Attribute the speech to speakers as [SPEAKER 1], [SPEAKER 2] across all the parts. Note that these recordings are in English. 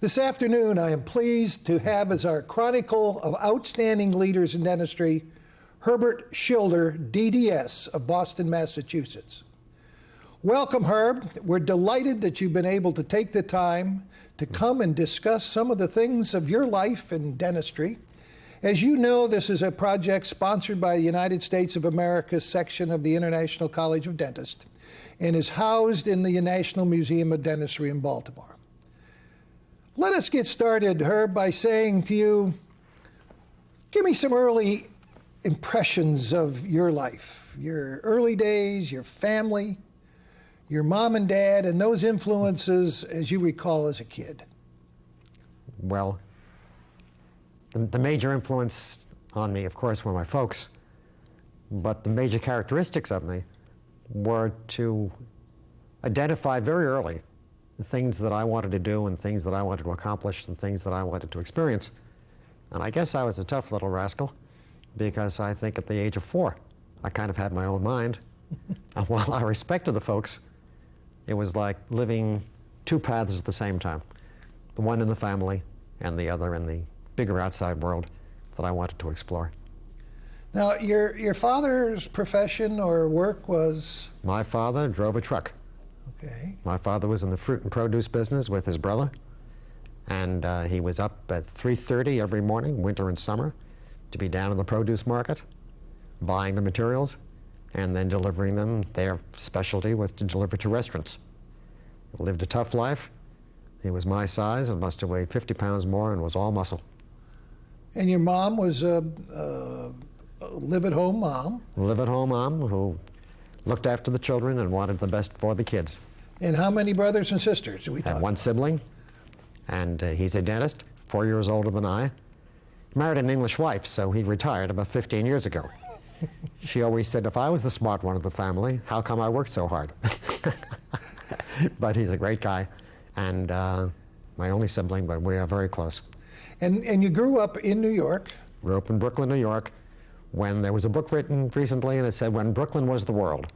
[SPEAKER 1] This afternoon, I am pleased to have as our chronicle of outstanding leaders in dentistry, Herbert Schilder, DDS of Boston, Massachusetts. Welcome, Herb. We're delighted that you've been able to take the time to come and discuss some of the things of your life in dentistry. As you know, this is a project sponsored by the United States of America section of the International College of Dentists and is housed in the National Museum of Dentistry in Baltimore. Let us get started, Herb, by saying to you, give me some early impressions of your life, your early days, your family, your mom and dad, and those influences as you recall as a kid.
[SPEAKER 2] Well, the major influence on me, of course, were my folks, but the major characteristics of me were to identify very early the things that I wanted to do and things that I wanted to accomplish and things that I wanted to experience. And I guess I was a tough little rascal because I think at the age of 4, I kind of had my own mind. And while I respected the folks, it was like living two paths at the same time. The one in the family and the other in the bigger outside world that I wanted to explore.
[SPEAKER 1] Now, your father's profession or work was?
[SPEAKER 2] My father drove a truck.
[SPEAKER 1] Okay.
[SPEAKER 2] My father was in the fruit and produce business with his brother, and he was up at 3:30 every morning, winter and summer, to be down in the produce market, buying the materials, and then delivering them. Their specialty was to deliver to restaurants. He lived a tough life. He was my size and must have weighed 50 pounds more and was all muscle.
[SPEAKER 1] And your mom was a live-at-home mom?
[SPEAKER 2] Live-at-home mom who looked after the children and wanted the best for the kids.
[SPEAKER 1] And how many brothers and sisters do we talk?
[SPEAKER 2] Had one sibling, and he's a dentist, 4 years older than I. Married an English wife, so he retired about 15 years ago. She always said, if I was the smart one of the family, how come I worked so hard? But he's a great guy, and my only sibling, but we are very close.
[SPEAKER 1] And you grew up in New York?
[SPEAKER 2] Grew up in Brooklyn, New York, when there was a book written recently, and it said, when Brooklyn was the world.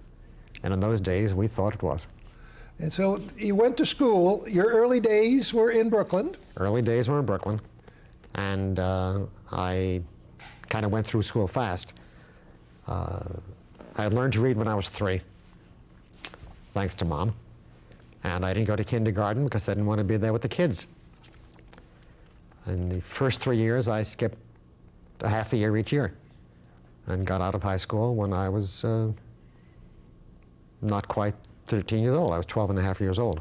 [SPEAKER 2] And in those days, we thought it was.
[SPEAKER 1] And so you went to school. Your early days were in Brooklyn?
[SPEAKER 2] Early days were in Brooklyn, and I kind of went through school fast. I learned to read when I was 3, thanks to Mom. And I didn't go to kindergarten because I didn't want to be there with the kids. In the first 3 years, I skipped a half a year each year and got out of high school when I was not quite 13 years old. I was 12 and a half years old.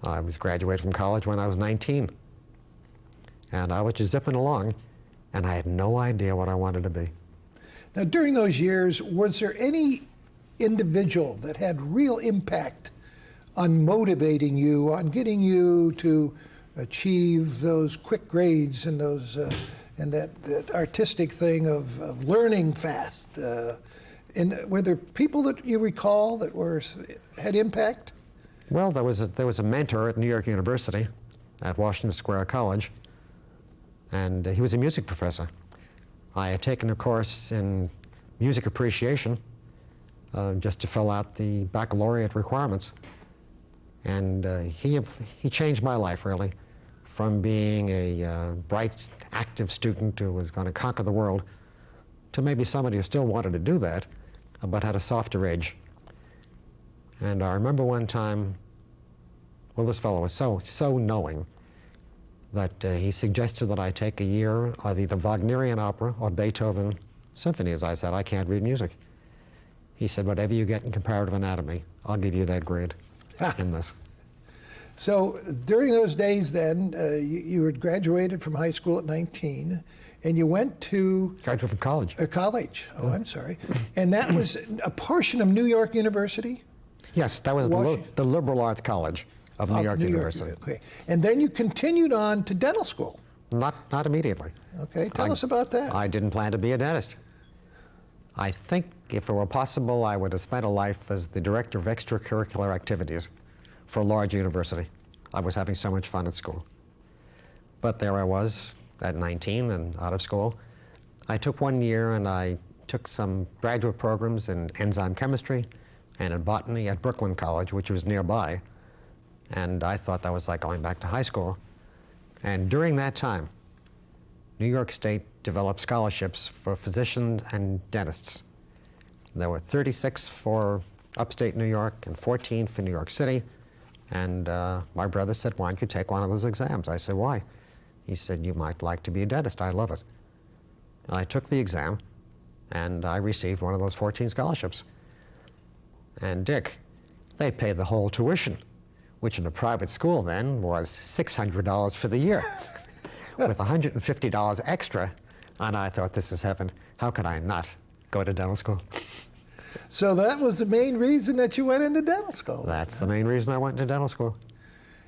[SPEAKER 2] I was graduated from college when I was 19. And I was just zipping along, and I had no idea what I wanted to be.
[SPEAKER 1] Now, during those years, was there any individual that had real impact on motivating you, on getting you to achieve those quick grades and those and that artistic thing of learning fast? And were there people that you recall that had impact?
[SPEAKER 2] Well, there was a mentor at New York University at Washington Square College, and he was a music professor. I had taken a course in music appreciation just to fill out the baccalaureate requirements. And he changed my life, really, from being a bright, active student who was going to conquer the world to maybe somebody who still wanted to do that, but had a softer edge. And I remember one time, well, this fellow was so knowing that he suggested that I take a year of either Wagnerian opera or Beethoven symphonies. I said, I can't read music. He said, whatever you get in comparative anatomy, I'll give you that grade in this.
[SPEAKER 1] So during those days then, you had graduated from high school at 19, and you went to...
[SPEAKER 2] Graduated from college.
[SPEAKER 1] College. Oh, I'm sorry. And that was a portion of New York University?
[SPEAKER 2] Yes, that was the liberal arts college of New York University.
[SPEAKER 1] Okay. And then you continued on to dental school?
[SPEAKER 2] Not immediately.
[SPEAKER 1] Okay. Tell us about that.
[SPEAKER 2] I didn't plan to be a dentist. I think if it were possible, I would have spent a life as the director of extracurricular activities for a large university. I was having so much fun at school. But there I was at 19 and out of school. I took 1 year and I took some graduate programs in enzyme chemistry and in botany at Brooklyn College, which was nearby. And I thought that was like going back to high school. And during that time, New York State developed scholarships for physicians and dentists. There were 36 for upstate New York and 14 for New York City. And my brother said, why don't you take one of those exams? I said, why? He said, you might like to be a dentist. I love it. And I took the exam, and I received one of those 14 scholarships. And Dick, they paid the whole tuition, which in a private school then was $600 for the year, with $150 extra. And I thought, this is heaven. How could I not go to dental school?
[SPEAKER 1] So that was the main reason that you went into dental school?
[SPEAKER 2] That's the main reason I went into dental school.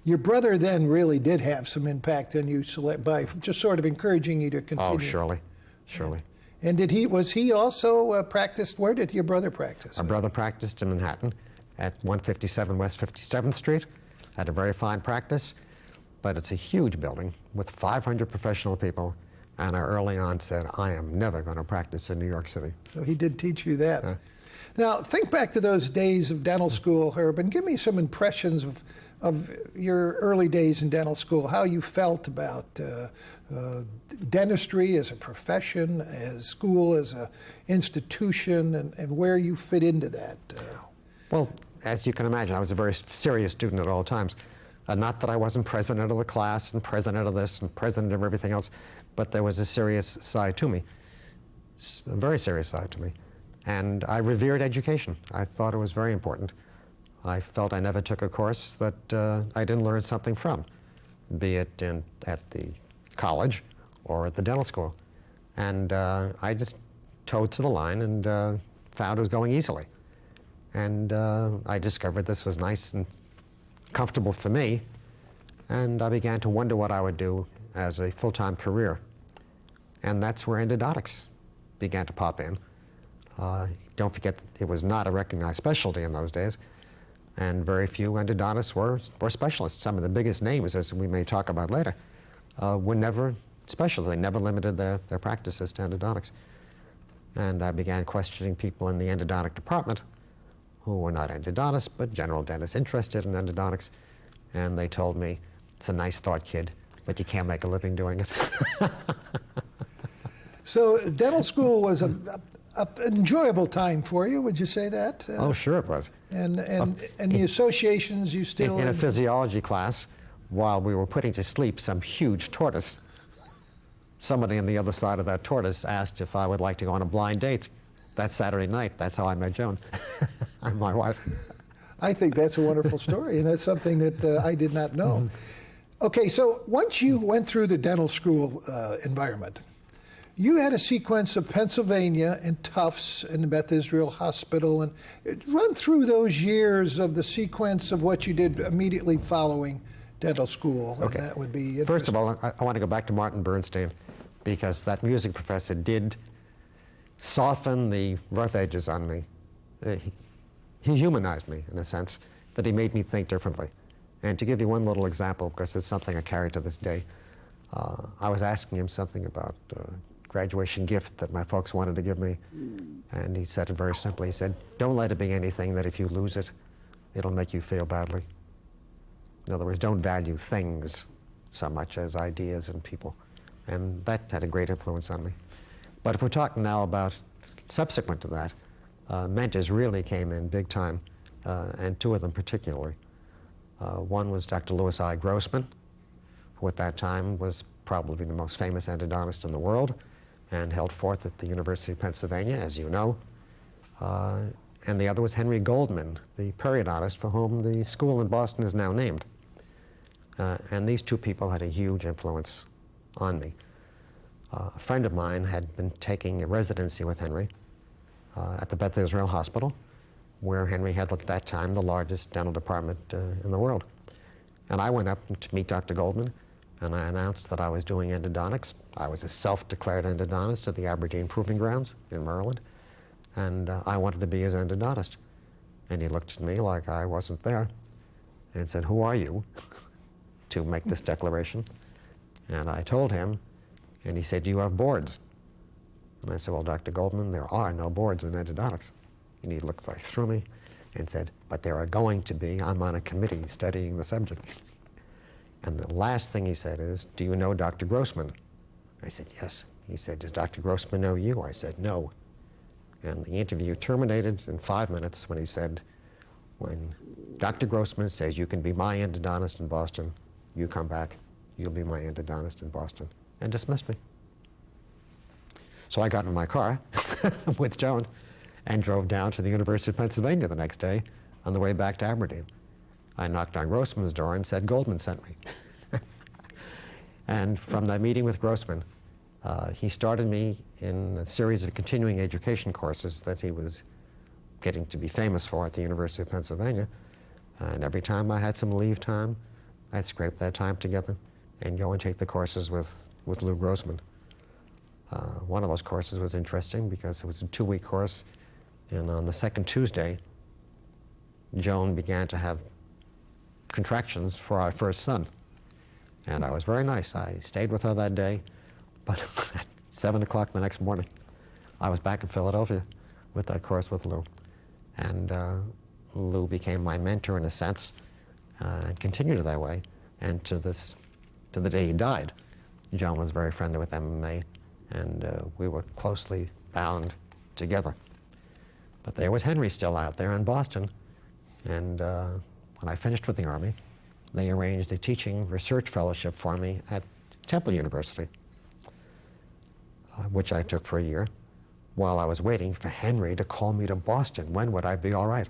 [SPEAKER 1] Your brother then really did have some impact on you by just sort of encouraging you to continue.
[SPEAKER 2] Oh, surely, surely.
[SPEAKER 1] And was he also practiced, where did your brother practice?
[SPEAKER 2] My brother practiced in Manhattan at 157 West 57th Street, had a very fine practice, but it's a huge building with 500 professional people, and I early on said, I am never going to practice in New York City.
[SPEAKER 1] So he did teach you that. Now, think back to those days of dental school, Herb, and give me some impressions of your early days in dental school, how you felt about dentistry as a profession, as school as an institution, and where you fit into that.
[SPEAKER 2] Well, as you can imagine, I was a very serious student at all times. Not that I wasn't president of the class and president of this and president of everything else, but there was a serious side to me, a very serious side to me. And I revered education. I thought it was very important. I felt I never took a course that I didn't learn something from, be it at the college or at the dental school. And I just towed to the line and found it was going easily. And I discovered this was nice and comfortable for me, and I began to wonder what I would do as a full-time career. And that's where endodontics began to pop in. Don't forget, it was not a recognized specialty in those days, and very few endodontists were specialists. Some of the biggest names, as we may talk about later, were never specialists. They never limited their practices to endodontics. And I began questioning people in the endodontic department who were not endodontists, but general dentists interested in endodontics. And they told me, it's a nice thought, kid, but you can't make a living doing it.
[SPEAKER 1] So dental school was an enjoyable time for you, would you say that?
[SPEAKER 2] Oh, sure it was.
[SPEAKER 1] And the associations you still...
[SPEAKER 2] In a physiology class, while we were putting to sleep some huge tortoise, somebody on the other side of that tortoise asked if I would like to go on a blind date that Saturday night. That's how I met Joan, and my wife.
[SPEAKER 1] I think that's a wonderful story, and that's something that I did not know. Okay, so once you went through the dental school environment, you had a sequence of Pennsylvania and Tufts and Beth Israel Hospital, and run through those years of the sequence of what you did immediately following dental school.
[SPEAKER 2] Okay.
[SPEAKER 1] And that would be interesting.
[SPEAKER 2] First of all, I want to go back to Martin Bernstein, because that music professor did soften the rough edges on me. He humanized me, in a sense, that he made me think differently. And to give you one little example, because it's something I carry to this day, I was asking him something about graduation gift that my folks wanted to give me, and he said it very simply. He said, don't let it be anything that if you lose it, it'll make you feel badly. In other words, don't value things so much as ideas and people. And that had a great influence on me. But if we're talking now about subsequent to that, mentors really came in big time, and two of them particularly. One was Dr. Louis I. Grossman, who at that time was probably the most famous endodontist in the world, and held forth at the University of Pennsylvania, as you know. And the other was Henry Goldman, the periodontist for whom the school in Boston is now named. And these two people had a huge influence on me. A friend of mine had been taking a residency with Henry at the Beth Israel Hospital, where Henry had at that time the largest dental department in the world. And I went up to meet Dr. Goldman, and I announced that I was doing endodontics. I was a self-declared endodontist at the Aberdeen Proving Grounds in Maryland, and I wanted to be his endodontist. And he looked at me like I wasn't there and said, who are you to make this declaration? And I told him, and he said, do you have boards? And I said, well, Dr. Goldman, there are no boards in endodontics. And he looked right through me and said, but there are going to be. I'm on a committee studying the subject. And the last thing he said is, "Do you know Dr. Grossman?" I said, "Yes." He said, "Does Dr. Grossman know you?" I said, "No." And the interview terminated in 5 minutes when he said, "When Dr. Grossman says you can be my endodontist in Boston, you come back, you'll be my endodontist in Boston," and dismissed me. So I got in my car with Joan and drove down to the University of Pennsylvania the next day on the way back to Aberdeen. I knocked on Grossman's door and said, "Goldman sent me." And from that meeting with Grossman, he started me in a series of continuing education courses that he was getting to be famous for at the University of Pennsylvania. And every time I had some leave time, I'd scrape that time together and go and take the courses with Lou Grossman. One of those courses was interesting because it was a 2-week course, and on the second Tuesday, Joan began to have contractions for our first son. And I was very nice. I stayed with her that day, but at 7 o'clock the next morning, I was back in Philadelphia with that course with Lou. And Lou became my mentor in a sense, and continued that way. And to the day he died, Joan was very friendly with MMA, and we were closely bound together. But there was Henry still out there in Boston, and when I finished with the Army, they arranged a teaching research fellowship for me at Temple University, which I took for a year, while I was waiting for Henry to call me to Boston. When would I be all right?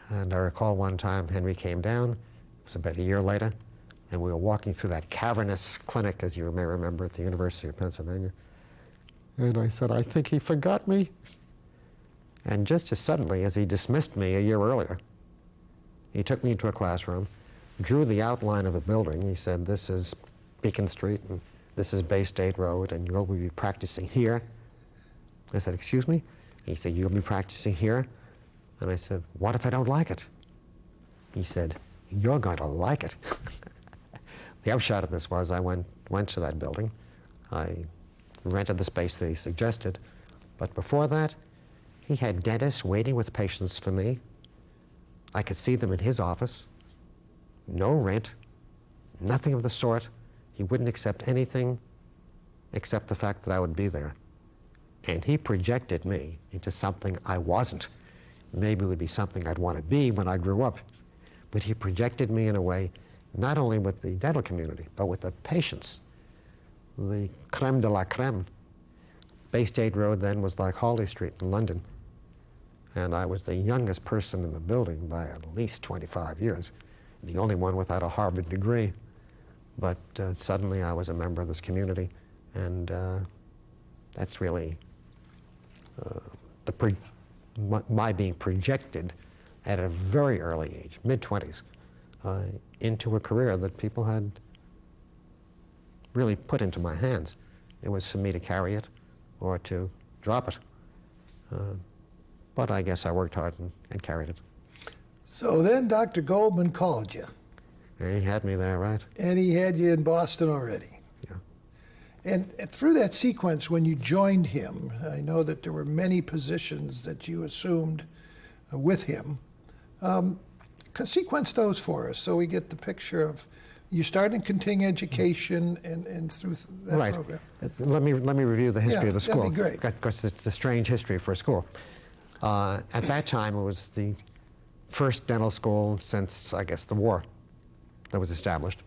[SPEAKER 2] And I recall one time Henry came down, it was about a year later, and we were walking through that cavernous clinic, as you may remember, at the University of Pennsylvania. And I said, "I think he forgot me." And just as suddenly as he dismissed me a year earlier, he took me into a classroom, drew the outline of a building. He said, "This is Beacon Street, and this is Bay State Road, and you'll be practicing here." I said, "Excuse me?" He said, "You'll be practicing here." And I said, "What if I don't like it?" He said, "You're going to like it." The upshot of this was I went to that building. I rented the space that he suggested. But before that, he had dentists waiting with patients for me. I could see them in his office. No rent, nothing of the sort. He wouldn't accept anything except the fact that I would be there. And he projected me into something I wasn't. Maybe it would be something I'd want to be when I grew up. But he projected me in a way, not only with the dental community, but with the patients. The creme de la creme. Bay State Road then was like Hawley Street in London. And I was the youngest person in the building by at least 25 years, the only one without a Harvard degree. But suddenly I was a member of this community, and that's really my being projected at a very early age, mid-20s, into a career that people had really put into my hands. It was for me to carry it or to drop it. But I guess I worked hard and carried it.
[SPEAKER 1] So then Dr. Goldman called you.
[SPEAKER 2] And he had me there, right?
[SPEAKER 1] And he had you in Boston already.
[SPEAKER 2] Yeah.
[SPEAKER 1] And through that sequence, when you joined him, I know that there were many positions that you assumed with him. Sequence those for us so we get the picture of you starting continuing education and through that
[SPEAKER 2] right.
[SPEAKER 1] program.
[SPEAKER 2] Let me review the history of the school.
[SPEAKER 1] That'd be great.
[SPEAKER 2] Because it's a strange history for a school. At that time, it was the first dental school since, I guess, the war that was established.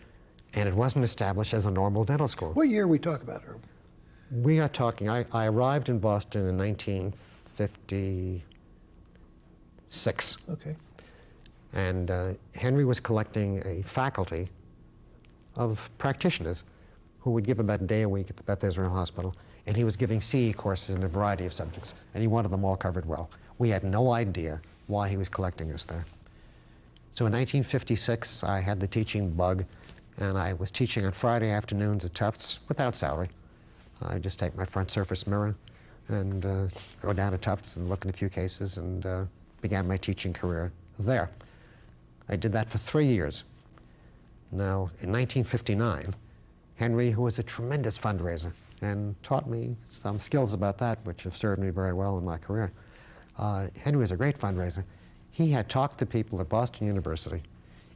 [SPEAKER 2] And it wasn't established as a normal dental school.
[SPEAKER 1] What year are we talking about, Herb?
[SPEAKER 2] We are talking, I arrived in Boston in 1956.
[SPEAKER 1] Okay.
[SPEAKER 2] And Henry was collecting a faculty of practitioners who would give about a day a week at the Beth Israel Hospital. And he was giving CE courses in a variety of subjects. And he wanted them all covered well. We had no idea why he was collecting us there. So in 1956, I had the teaching bug, and I was teaching on Friday afternoons at Tufts without salary. I just take my front surface mirror and go down to Tufts and look in a few cases, and began my teaching career there. I did that for 3 years. Now, in 1959, Henry, who was a tremendous fundraiser and taught me some skills about that, which have served me very well in my career. Henry was a great fundraiser. He had talked to people at Boston University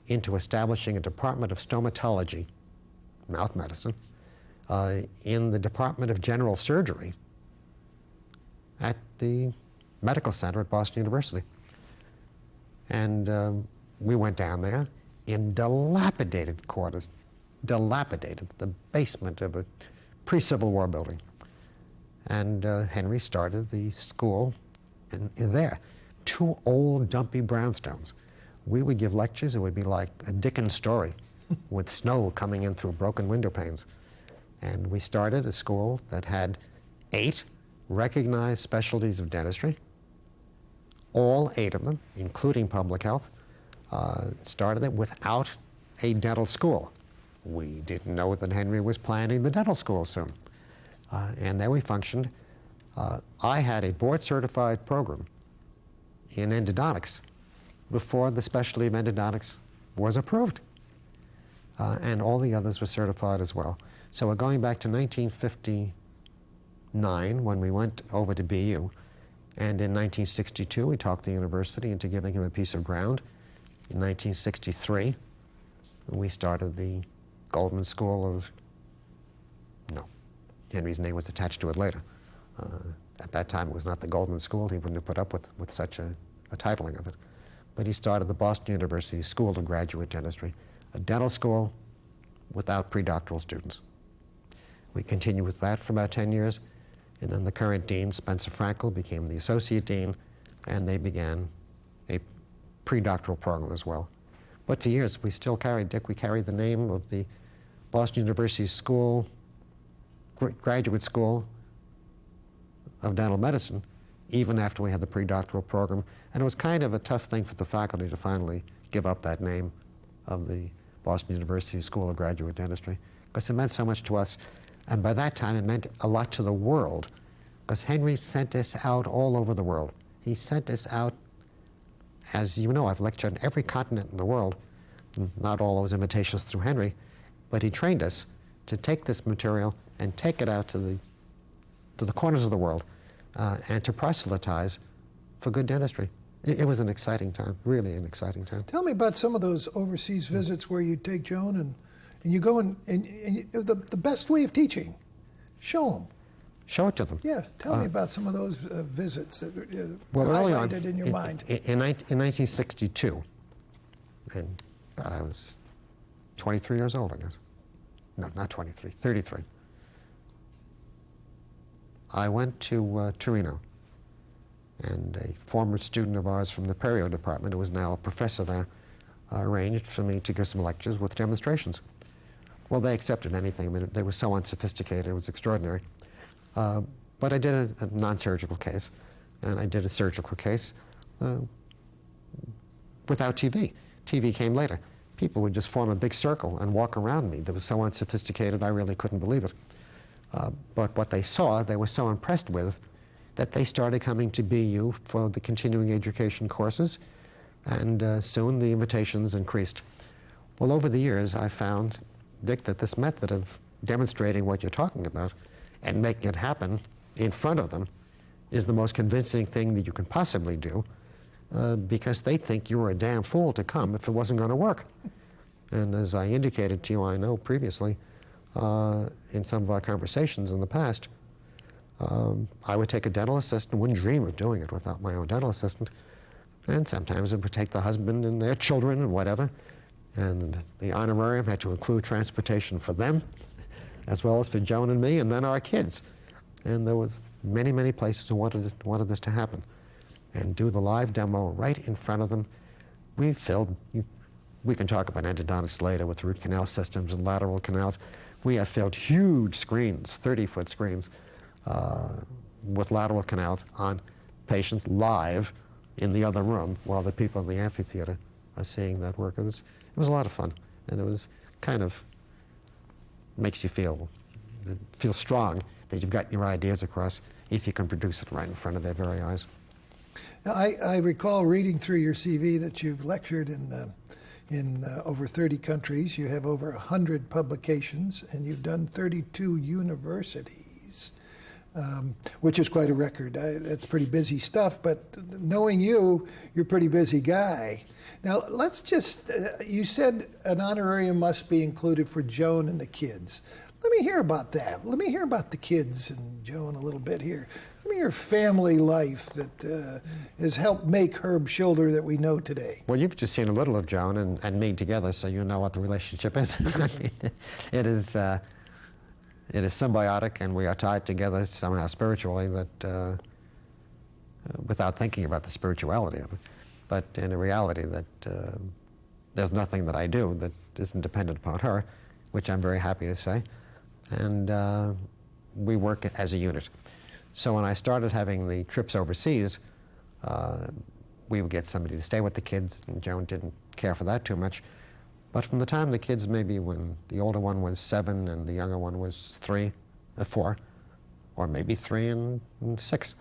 [SPEAKER 2] into establishing a department of stomatology, mouth medicine, in the Department of General Surgery at the medical center at Boston University. And we went down there in dilapidated quarters, dilapidated, the basement of a pre-Civil War building. And Henry started the school in there. 2 old, dumpy brownstones. We would give lectures, it would be like a Dickens story with snow coming in through broken window panes. And we started a school that had 8 recognized specialties of dentistry, all 8 of them, including public health, started it without a dental school. We didn't know that Henry was planning the dental school soon. And there we functioned. I had a board-certified program in endodontics before the specialty of endodontics was approved. And all the others were certified as well. So we're going back to 1959 when we went over to BU. And in 1962, we talked the university into giving him a piece of ground. In 1963, we started the Goldman School of, no, Henry's name was attached to it later. At that time, it was not the Goldman School. He wouldn't have put up with such a titling of it. But he started the Boston University School of Graduate Dentistry, a dental school without pre-doctoral students. We continued with that for about 10 years, and then the current dean, Spencer Frankel, became the associate dean, and they began a pre-doctoral program as well. But for years, we still carried, Dick, we carried the name of the Boston University School, Graduate School of Dental Medicine, even after we had the pre-doctoral program. And it was kind of a tough thing for the faculty to finally give up that name of the Boston University School of Graduate Dentistry, because it meant so much to us. And by that time, it meant a lot to the world, because Henry sent us out all over the world. He sent us out, as you know, I've lectured on every continent in the world, not all those invitations through Henry, but he trained us to take this material and take it out to the corners of the world and to proselytize for good dentistry. It was an exciting time, really an exciting time.
[SPEAKER 1] Tell me about some of those overseas visits where you take Joan and you go and the best way of teaching, show them.
[SPEAKER 2] Show it to them.
[SPEAKER 1] Yeah, tell me about some of those visits that
[SPEAKER 2] well,
[SPEAKER 1] highlighted in your mind.
[SPEAKER 2] In 1962, and God, I was 23 years old, I guess. No, not 23, 33. I went to Torino, and a former student of ours from the perio department, who was now a professor there, arranged for me to give some lectures with demonstrations. Well, they accepted anything. I mean, they were so unsophisticated, it was extraordinary. But I did a non-surgical case, and I did a surgical case without TV. TV came later. People would just form a big circle and walk around me. They were so unsophisticated, I really couldn't believe it. But what they saw, they were so impressed with, that they started coming to BU for the continuing education courses, and soon the invitations increased. Well, over the years, I found, Dick, that this method of demonstrating what you're talking about and making it happen in front of them is the most convincing thing that you can possibly do, because they think you were a damn fool to come if it wasn't going to work. And as I indicated to you, I know previously, in some of our conversations in the past, I would take a dental assistant, wouldn't dream of doing it without my own dental assistant, and sometimes it would take the husband and their children and whatever, and the honorarium had to include transportation for them, as well as for Joan and me, and then our kids. And there were many, many places who wanted this to happen. And do the live demo right in front of them. We filled, we can talk about endodontics later with root canal systems and lateral canals. We have filled huge screens, 30-foot screens, with lateral canals on patients live in the other room while the people in the amphitheater are seeing that work. It was a lot of fun, and it was kind of makes you feel strong that you've got your ideas across if you can produce it right in front of their very eyes.
[SPEAKER 1] Now, I recall reading through your CV that you've lectured in over 30 countries. You have over 100 publications, and you've done 32 universities. which is quite a record. That's pretty busy stuff, but knowing you, you're a pretty busy guy. Now, let's just, you said an honorarium must be included for Joan and the kids. Let me hear about that. Let me hear about the kids and Joan a little bit here. Let me hear family life that has helped make Herb Schilder that we know today.
[SPEAKER 2] Well, you've just seen a little of Joan and me together, so you know what the relationship is. It is symbiotic, and we are tied together somehow spiritually, that without thinking about the spirituality of it. But in a reality that there's nothing that I do that isn't dependent upon her, which I'm very happy to say. And we work as a unit. So when I started having the trips overseas, we would get somebody to stay with the kids, and Joan didn't care for that too much. But from the time the kids, maybe when the older one was 7 and the younger one was 4, or maybe 3 and 6,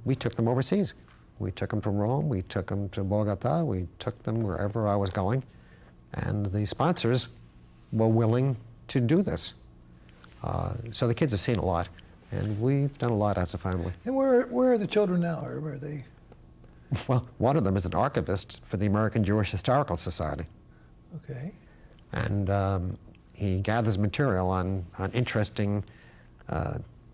[SPEAKER 2] we took them overseas. We took them to Rome, we took them to Bogota, we took them wherever I was going, and the sponsors were willing to do this. So the kids have seen a lot, and we've done a lot as a family.
[SPEAKER 1] And where are the children now? Or where are they?
[SPEAKER 2] Well, one of them is an archivist for the American Jewish Historical Society.
[SPEAKER 1] Okay.
[SPEAKER 2] And he gathers material on interesting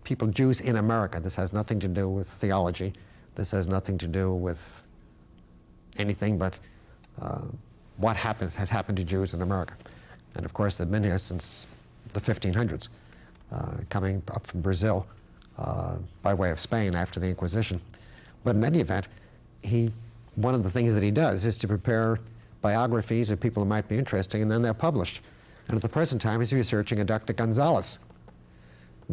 [SPEAKER 2] people, Jews in America. This has nothing to do with theology. This has nothing to do with anything but what has happened to Jews in America. And of course, they've been here since the 1500s, coming up from Brazil by way of Spain after the Inquisition. But in any event, one of the things that he does is to prepare biographies of people who might be interesting, and then they're published. And at the present time, he's researching a Dr. Gonzalez.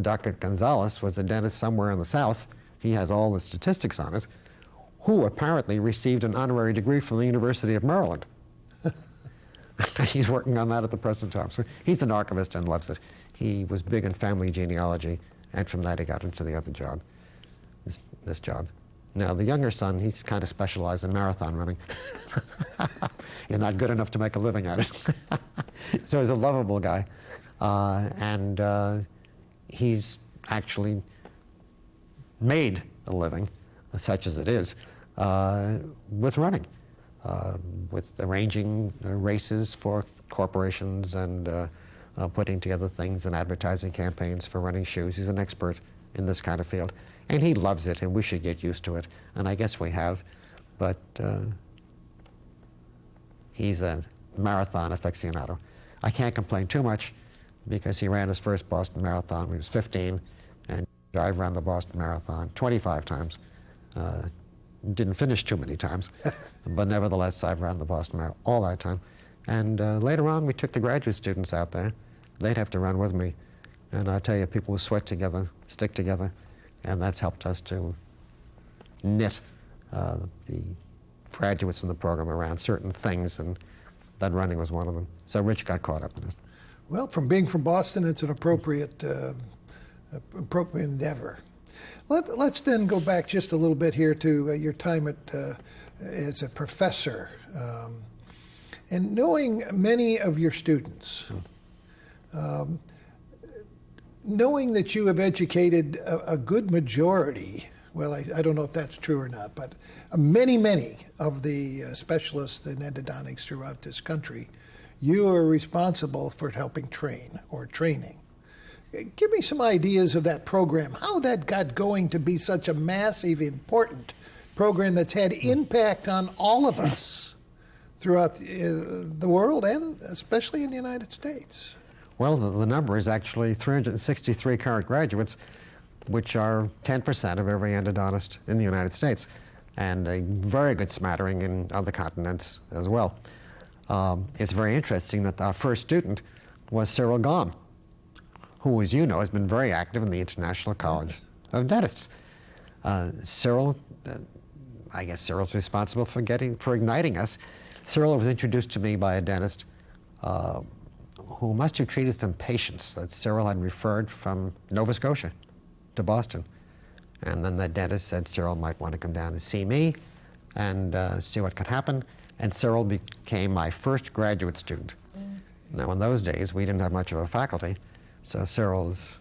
[SPEAKER 2] Dr. Gonzalez was a dentist somewhere in the South. He has all the statistics on it, who apparently received an honorary degree from the University of Maryland. He's working on that at the present time. So he's an archivist and loves it. He was big in family genealogy, and from that he got into the other job, this job. Now, the younger son, he's kind of specialized in marathon running. He's not good enough to make a living at it. So he's a lovable guy. And he's actually made a living, such as it is, with running, with arranging races for corporations and putting together things and advertising campaigns for running shoes. He's an expert in this kind of field. And he loves it, and we should get used to it. And I guess we have. But he's a marathon aficionado. I can't complain too much because he ran his first Boston Marathon when he was 15, and I've run the Boston Marathon 25 times. Didn't finish too many times, but nevertheless, I've run the Boston Marathon all that time. And later on, we took the graduate students out there. They'd have to run with me. And I tell you, people who sweat together, stick together, and that's helped us to knit the graduates in the program around certain things, and that running was one of them. So Rich got caught up in it.
[SPEAKER 1] Well, from being from Boston, it's an appropriate endeavor. Let's then go back just a little bit here to your time as a professor. And knowing many of your students, knowing that you have educated a good majority, well, I don't know if that's true or not, but many of the specialists in endodontics throughout this country, you are responsible for helping train or training. Give me some ideas of that program, how that got going to be such a massive, important program that's had impact on all of us throughout the world and especially in the United States.
[SPEAKER 2] Well, the number is actually 363 current graduates, which are 10% of every endodontist in the United States, and a very good smattering in other continents as well. It's very interesting that our first student was Cyril Gom, who, as you know, has been very active in the International College of Dentists. Cyril, I guess Cyril's responsible for igniting us. Cyril was introduced to me by a dentist who must have treated some patients that Cyril had referred from Nova Scotia to Boston. And then that dentist said Cyril might want to come down and see me and see what could happen. And Cyril became my first graduate student. Okay. Now, in those days, we didn't have much of a faculty, so Cyril's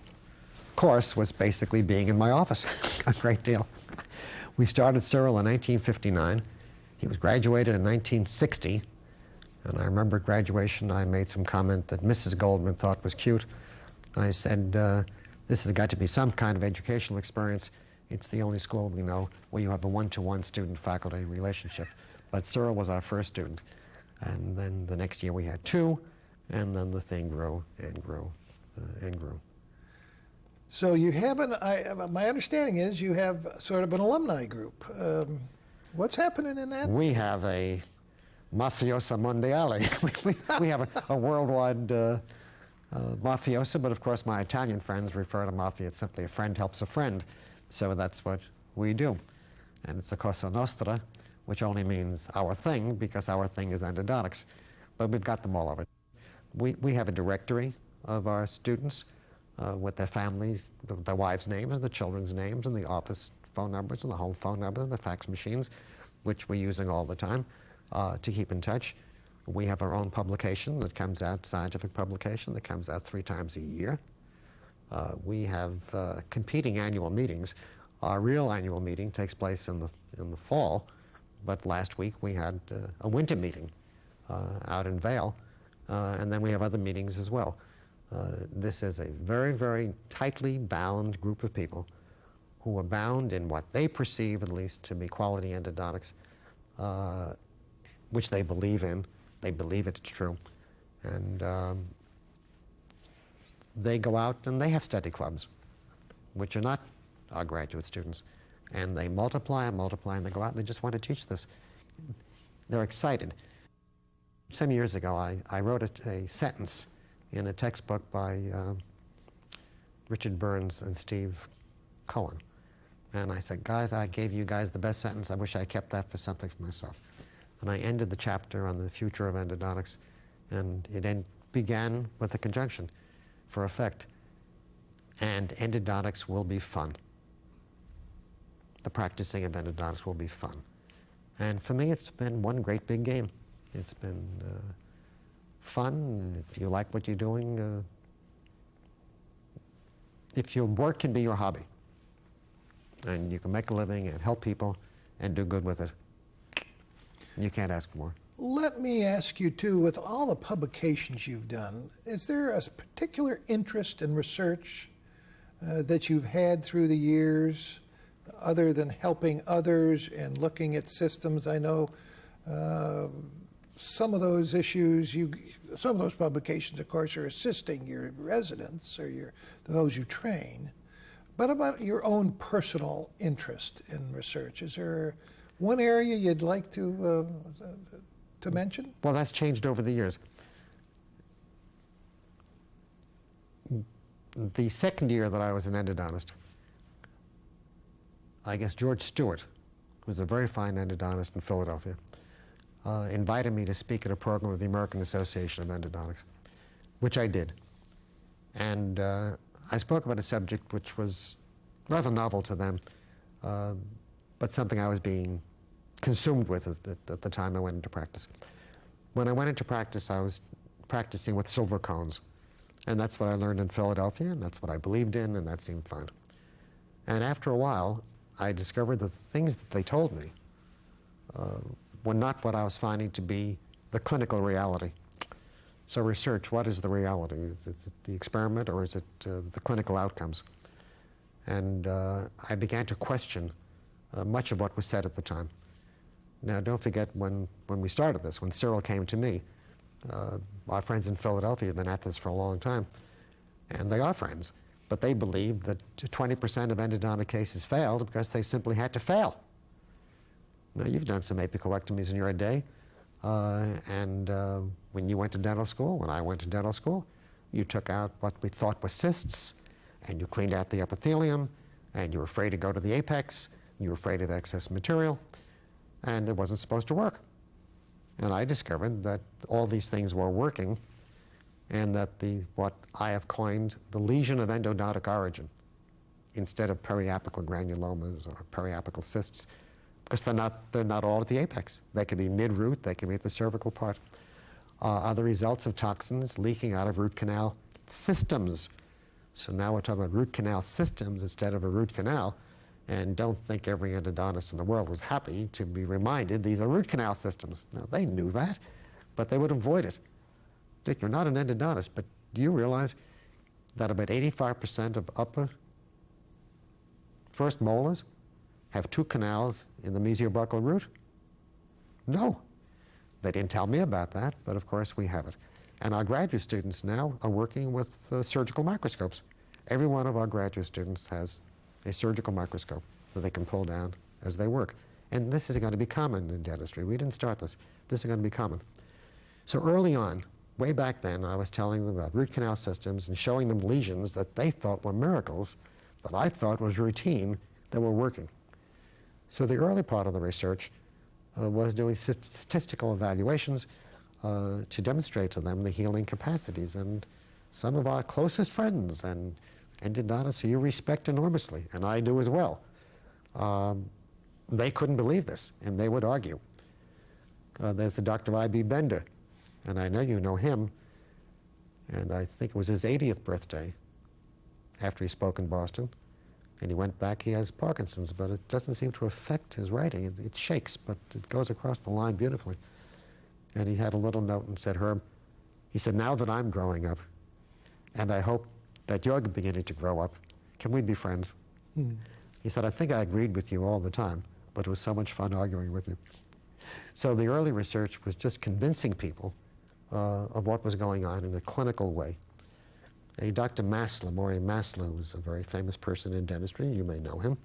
[SPEAKER 2] course was basically being in my office a great deal. We started Cyril in 1959. He was graduated in 1960. And I remember at graduation, I made some comment that Mrs. Goldman thought was cute. I said, this has got to be some kind of educational experience. It's the only school we know where you have a one-to-one student-faculty relationship. But Cyril was our first student. And then the next year we had two, and then the thing grew and grew and grew.
[SPEAKER 1] So you have my understanding is you have sort of an alumni group. What's happening in that?
[SPEAKER 2] We have a mafiosa mondiale. we have a worldwide mafiosa, but of course my Italian friends refer to mafia as simply a friend helps a friend. So that's what we do. And it's a Cosa Nostra, which only means our thing, because our thing is endodontics. But we've got them all over. We have a directory of our students with their families, their wives' names, and the children's names, and the office phone numbers, and the home phone numbers, and the fax machines, which we're using all the time to keep in touch. We have our own publication that comes out, scientific publication, that comes out 3 times a year. We have competing annual meetings. Our real annual meeting takes place in the fall, but last week we had a winter meeting out in Vail, and then we have other meetings as well. This is a very, very tightly bound group of people who are bound in what they perceive, at least, to be quality endodontics, which they believe in. They believe it's true. And they go out and they have study clubs, which are not our graduate students. And they multiply and multiply, and they go out and they just want to teach this. They're excited. Some years ago, I wrote a sentence in a textbook by Richard Burns and Steve Cohen. And I said, guys, I gave you guys the best sentence. I wish I kept that for something for myself. And I ended the chapter on the future of endodontics, and it began with a conjunction for effect. And endodontics will be fun. The practicing of endodontics will be fun. And for me, it's been one great big game. It's been fun. If you like what you're doing, if your work can be your hobby, and you can make a living and help people and do good with it, you can't ask for more.
[SPEAKER 1] Let me ask you, too, with all the publications you've done, is there a particular interest in research that you've had through the years, other than helping others and looking at systems? I know some of those issues, some of those publications, of course, are assisting your residents or those you train. But about your own personal interest in research, is there one area you'd like to mention?
[SPEAKER 2] Well, that's changed over the years. The second year that I was an endodontist, I guess George Stewart, who was a very fine endodontist in Philadelphia, invited me to speak at a program of the American Association of Endodontics, which I did. And I spoke about a subject which was rather novel to them, but something I was being consumed with at the time I went into practice. When I went into practice, I was practicing with silver cones. And that's what I learned in Philadelphia, and that's what I believed in, and that seemed fun. And after a while, I discovered that the things that they told me were not what I was finding to be the clinical reality. So research, what is the reality? Is it the experiment, or is it the clinical outcomes? And I began to question much of what was said at the time. Now, don't forget, when we started this, when Cyril came to me, our friends in Philadelphia have been at this for a long time, and they are friends, but they believe that 20% of endodontic cases failed because they simply had to fail. Now, you've done some apicoectomies in your day, and when you went to dental school, when I went to dental school, you took out what we thought were cysts, and you cleaned out the epithelium, and you were afraid to go to the apex, and you were afraid of excess material, and it wasn't supposed to work. And I discovered that all these things were working, and that what I have coined the lesion of endodontic origin, instead of periapical granulomas or periapical cysts, because they're not all at the apex. They can be mid-root, they can be at the cervical part, are the results of toxins leaking out of root canal systems. So now we're talking about root canal systems instead of a root canal. And don't think every endodontist in the world was happy to be reminded these are root canal systems. Now, they knew that, but they would avoid it. Dick, you're not an endodontist, but do you realize that about 85% of upper first molars have 2 canals in the mesiobuccal root? No. They didn't tell me about that, but of course we have it. And our graduate students now are working with surgical microscopes. Every one of our graduate students has a surgical microscope that they can pull down as they work. And this is going to be common in dentistry. We didn't start this. This is going to be common. So early on, way back then, I was telling them about root canal systems and showing them lesions that they thought were miracles, that I thought was routine, that were working. So the early part of the research was doing statistical evaluations to demonstrate to them the healing capacities. And some of our closest friends and endodontists who you respect enormously, and I do as well, they couldn't believe this, and they would argue. There's the Dr. I.B. Bender, and I know you know him, and I think it was his 80th birthday after he spoke in Boston, and he went back. He has Parkinson's, but it doesn't seem to affect his writing. It shakes, but it goes across the line beautifully. And he had a little note and said, Herb, he said, now that I'm growing up, and I hope that you're beginning to grow up, can we be friends? He said, I think I agreed with you all the time, but it was so much fun arguing with you. So the early research was just convincing people of what was going on in a clinical way. A Dr. Maslow, Maury Maslow, was a very famous person in dentistry. You may know him.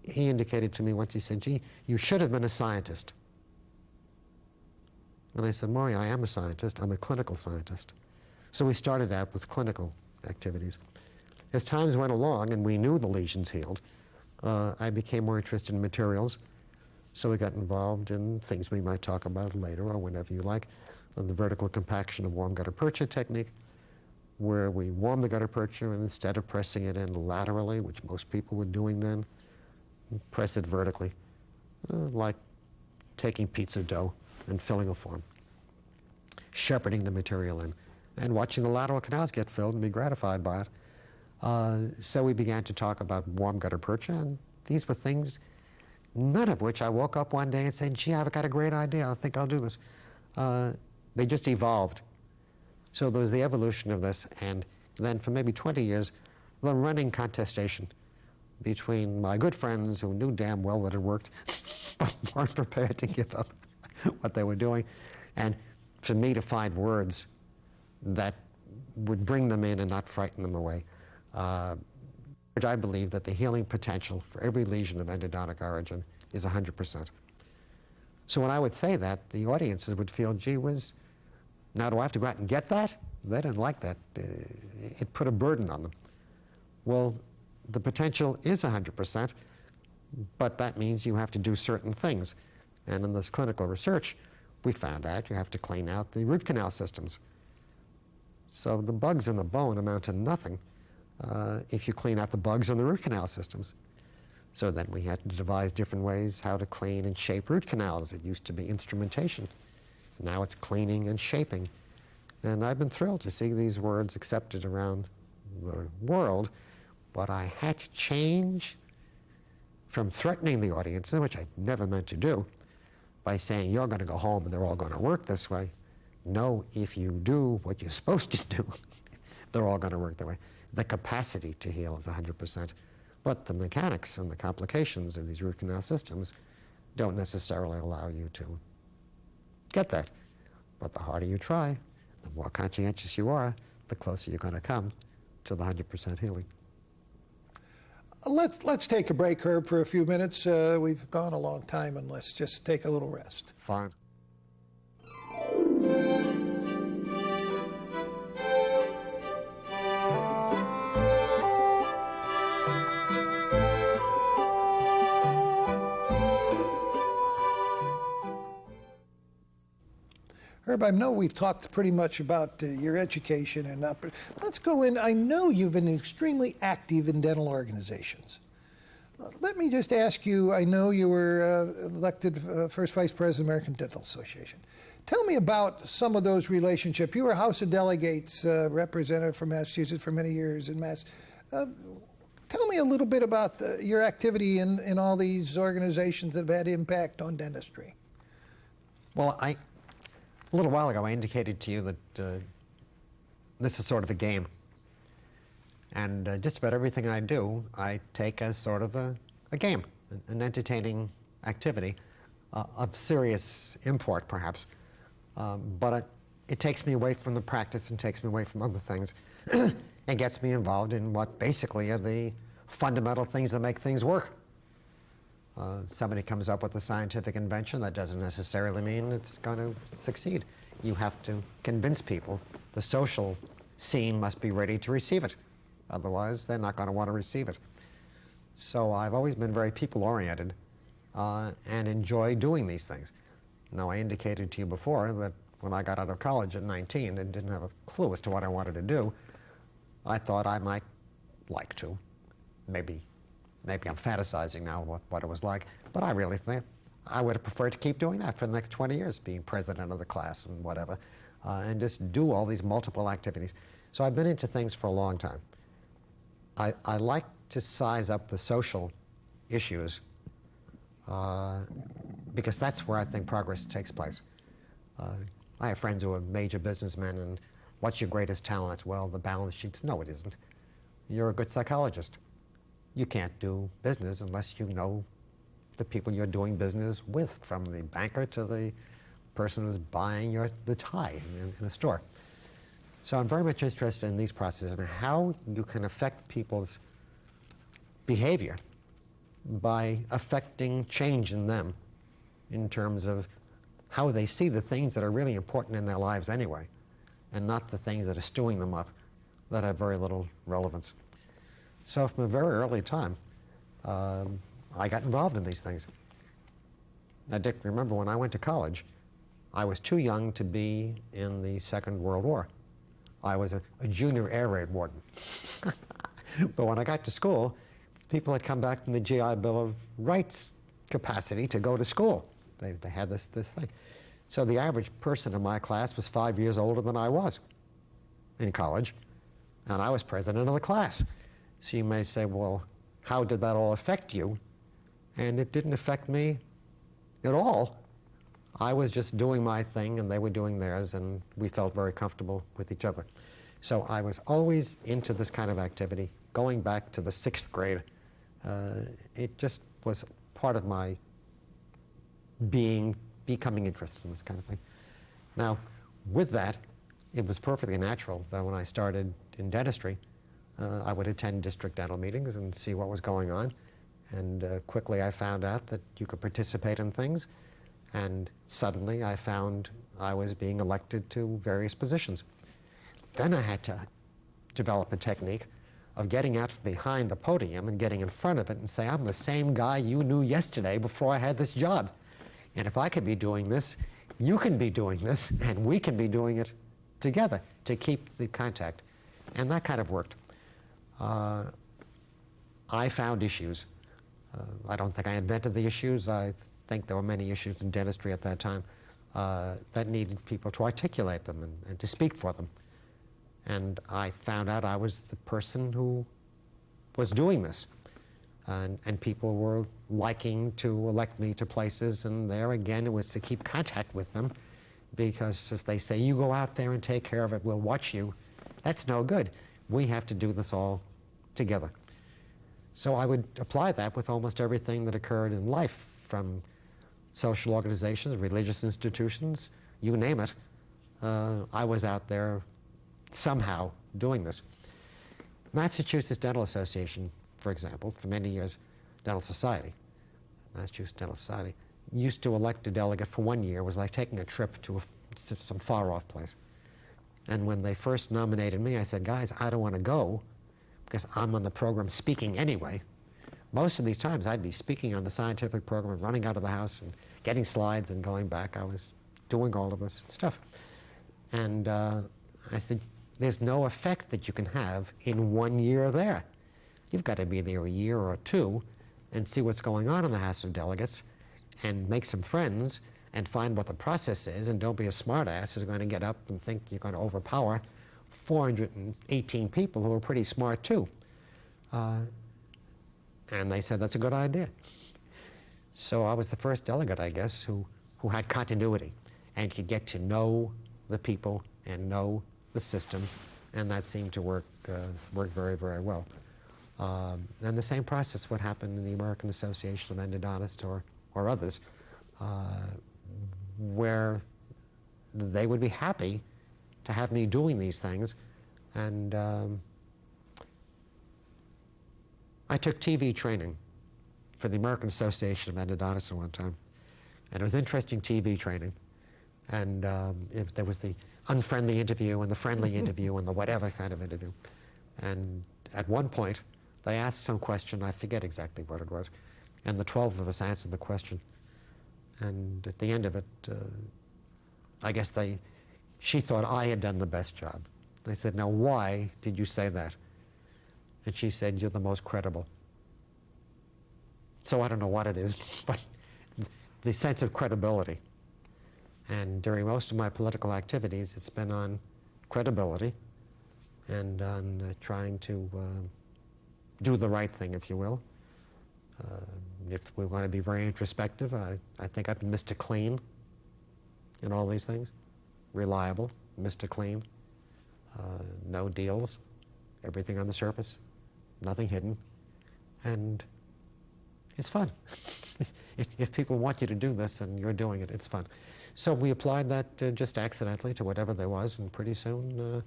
[SPEAKER 2] He indicated to me once, he said, gee, you should have been a scientist. And I said, Maury, I am a scientist. I'm a clinical scientist. So we started out with clinical activities. As times went along and we knew the lesions healed, I became more interested in materials. So we got involved in things we might talk about later or whenever you like. The vertical compaction of warm gutta-percha technique, where we warm the gutta-percha and instead of pressing it in laterally, which most people were doing then, press it vertically, like taking pizza dough and filling a form, shepherding the material in, and watching the lateral canals get filled and be gratified by it. So we began to talk about warm gutta-percha, and these were things, none of which I woke up one day and said, gee, I've got a great idea, I think I'll do this. They just evolved. So there was the evolution of this, and then for maybe 20 years, the running contestation between my good friends who knew damn well that it worked, but weren't prepared to give up what they were doing, and for me to find words that would bring them in and not frighten them away. I believe that the healing potential for every lesion of endodontic origin is 100%. So when I would say that, the audiences would feel, gee whiz, now do I have to go out and get that? They didn't like that. It put a burden on them. Well, the potential is 100%, but that means you have to do certain things. And in this clinical research, we found out you have to clean out the root canal systems. So the bugs in the bone amount to nothing if you clean out the bugs in the root canal systems. So then we had to devise different ways how to clean and shape root canals. It used to be instrumentation. Now it's cleaning and shaping. And I've been thrilled to see these words accepted around the world, but I had to change from threatening the audiences, which I never meant to do, by saying you're going to go home and they're all going to work this way. No, if you do what you're supposed to do, they're all going to work that way. The capacity to heal is 100%. But the mechanics and the complications of these root canal systems don't necessarily allow you to get that. But the harder you try, the more conscientious you are, the closer you're going to come to the 100% healing.
[SPEAKER 1] Let's take a break, Herb, for a few minutes. We've gone a long time, and let's just take a little rest.
[SPEAKER 2] Fine.
[SPEAKER 1] Herb, I know we've talked pretty much about your education and let's go in. I know you've been extremely active in dental organizations. Let me just ask you, I know you were elected first vice president of the American Dental Association. Tell me about some of those relationships. You were House of Delegates representative for Massachusetts for many years in Mass. Tell me a little bit about your activity in all these organizations that have had impact on dentistry.
[SPEAKER 2] Well, a little while ago, I indicated to you that this is sort of a game. And just about everything I do, I take as sort of a game, an entertaining activity of serious import, perhaps. But it takes me away from the practice and takes me away from other things and gets me involved in what basically are the fundamental things that make things work. Somebody comes up with a scientific invention, that doesn't necessarily mean it's going to succeed. You have to convince people. The social scene must be ready to receive it. Otherwise, they're not going to want to receive it. So I've always been very people-oriented and enjoy doing these things. Now, I indicated to you before that when I got out of college at 19 and didn't have a clue as to what I wanted to do, I thought I might like to. Maybe I'm fantasizing now what it was like, but I really think I would have preferred to keep doing that for the next 20 years, being president of the class and whatever, and just do all these multiple activities. So I've been into things for a long time. I like to size up the social issues because that's where I think progress takes place. I have friends who are major businessmen, and what's your greatest talent? Well, the balance sheets. No, it isn't. You're a good psychologist. You can't do business unless you know the people you're doing business with, from the banker to the person who's buying the tie in a store. So I'm very much interested in these processes and how you can affect people's behavior by affecting change in them in terms of how they see the things that are really important in their lives anyway, and not the things that are stewing them up that have very little relevance. So from a very early time, I got involved in these things. Now, Dick, remember when I went to college, I was too young to be in the Second World War. I was a junior air raid warden. But when I got to school, people had come back from the GI Bill of Rights capacity to go to school. They had this thing. So the average person in my class was 5 years older than I was in college, and I was president of the class. So you may say, well, how did that all affect you? And it didn't affect me at all. I was just doing my thing, and they were doing theirs, and we felt very comfortable with each other. So I was always into this kind of activity, going back to the 6th grade. It just was part of my becoming interested in this kind of thing. Now, with that, it was perfectly natural that when I started in dentistry, I would attend district dental meetings and see what was going on. And quickly I found out that you could participate in things. And suddenly I found I was being elected to various positions. Then I had to develop a technique of getting out from behind the podium and getting in front of it and say, I'm the same guy you knew yesterday before I had this job. And if I could be doing this, you can be doing this, and we can be doing it together to keep the contact. And that kind of worked. I found issues. I don't think I invented the issues. I think there were many issues in dentistry at that time that needed people to articulate them and to speak for them. And I found out I was the person who was doing this. And people were liking to elect me to places, and there again it was to keep contact with them, because if they say, you go out there and take care of it, we'll watch you, that's no good. We have to do this all together. So I would apply that with almost everything that occurred in life, from social organizations, religious institutions, you name it. I was out there somehow doing this. Massachusetts Dental Association, for example, for many years, Dental Society, Massachusetts Dental Society, used to elect a delegate for 1 year. It was like taking a trip to some far-off place. And when they first nominated me, I said, guys, I don't want to go because I'm on the program speaking anyway. Most of these times I'd be speaking on the scientific program and running out of the house and getting slides and going back. I was doing all of this stuff. And I said, there's no effect that you can have in 1 year there. You've got to be there a year or two and see what's going on in the House of Delegates and make some friends and find what the process is, and don't be a smartass who's going to get up and think you're going to overpower 418 people who are pretty smart too. And they said, that's a good idea. So I was the first delegate, I guess, who had continuity and could get to know the people and know the system, and that seemed to work very, very well. And the same process would happen in the American Association of Endodontists or others, where they would be happy to have me doing these things. And I took TV training for the American Association of Endodontists at one time. And it was interesting TV training. And there was the unfriendly interview and the friendly interview and the whatever kind of interview. And at one point, they asked some question, I forget exactly what it was, and the 12 of us answered the question. And at the end of it, I guess she thought I had done the best job. I said, now why did you say that? And she said, you're the most credible. So I don't know what it is, but the sense of credibility. And during most of my political activities, it's been on credibility and on trying to do the right thing, if you will. If we want to be very introspective, I think I've been Mr. Clean in all these things. Reliable, Mr. Clean, no deals, everything on the surface, nothing hidden, and it's fun. If people want you to do this and you're doing it, it's fun. So we applied that just accidentally to whatever there was, and pretty soon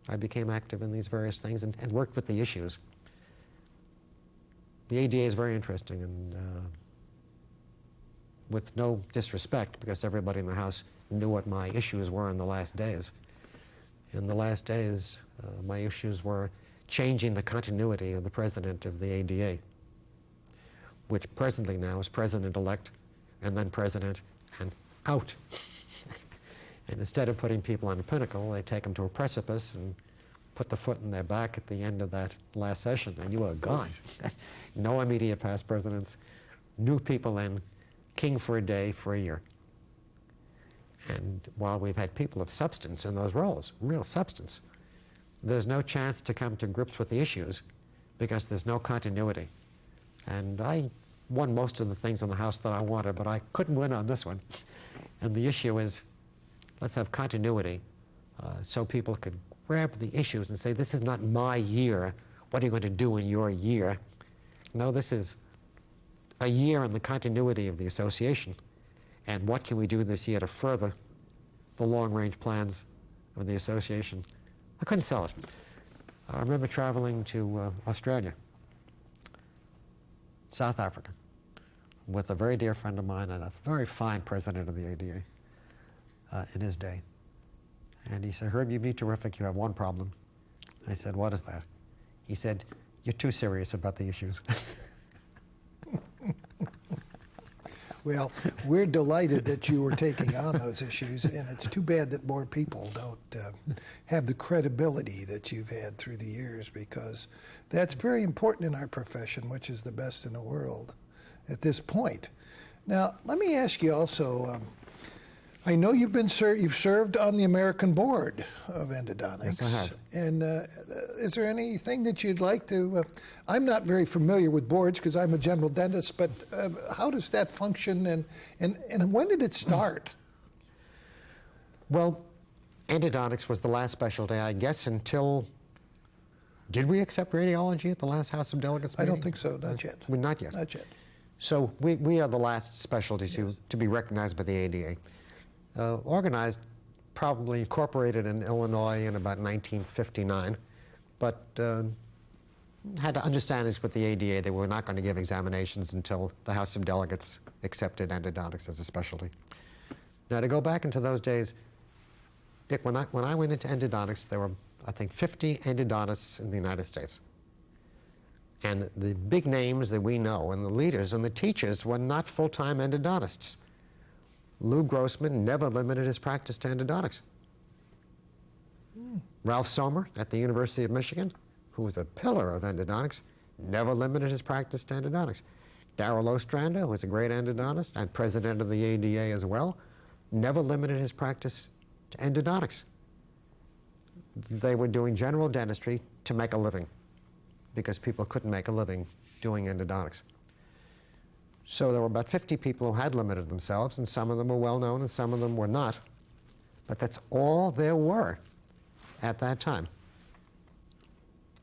[SPEAKER 2] I became active in these various things and worked with the issues. The ADA is very interesting, and with no disrespect, because everybody in the House knew what my issues were in the last days. In the last days, my issues were changing the continuity of the president of the ADA, which presently now is president-elect, and then president, and out. And instead of putting people on a pinnacle, they take them to a precipice and put the foot in their back at the end of that last session, and you are gone. No immediate past presidents, new people in, king for a day, for a year. And while we've had people of substance in those roles, real substance, there's no chance to come to grips with the issues because there's no continuity. And I won most of the things in the House that I wanted, but I couldn't win on this one. And the issue is, let's have continuity so people could grab the issues and say, this is not my year. What are you going to do in your year? No, this is a year in the continuity of the association. And what can we do this year to further the long-range plans of the association? I couldn't sell it. I remember traveling to Australia, South Africa, with a very dear friend of mine and a very fine president of the ADA in his day. And he said, Herb, you'd be terrific. You have one problem. I said, what is that? He said, you're too serious about the issues.
[SPEAKER 1] Well, we're delighted that you were taking on those issues, and it's too bad that more people don't have the credibility that you've had through the years, because that's very important in our profession, which is the best in the world at this point. Now, let me ask you also, I know you've served on the American Board of Endodontics.
[SPEAKER 2] Yes, I have.
[SPEAKER 1] And is there anything that you'd like to, I'm not very familiar with boards because I'm a general dentist, but how does that function, and when did it start?
[SPEAKER 2] Well, endodontics was the last specialty, I guess, until, did we accept radiology at the last House of Delegates meeting?
[SPEAKER 1] I don't think so, not yet.
[SPEAKER 2] Not yet.
[SPEAKER 1] Not yet.
[SPEAKER 2] So we are the last specialty to be recognized by the ADA. Organized, probably incorporated in Illinois in about 1959, but had understandings with the ADA they were not going to give examinations until the House of Delegates accepted endodontics as a specialty. Now, to go back into those days, Dick, when I went into endodontics, there were, I think, 50 endodontists in the United States. And the big names that we know, and the leaders and the teachers, were not full-time endodontists. Lou Grossman never limited his practice to endodontics. Ralph Sommer at the University of Michigan, who was a pillar of endodontics, never limited his practice to endodontics. Darrell Ostrander, who was a great endodontist and president of the ADA as well, never limited his practice to endodontics. They were doing general dentistry to make a living because people couldn't make a living doing endodontics. So there were about 50 people who had limited themselves, and some of them were well known and some of them were not. But that's all there were at that time.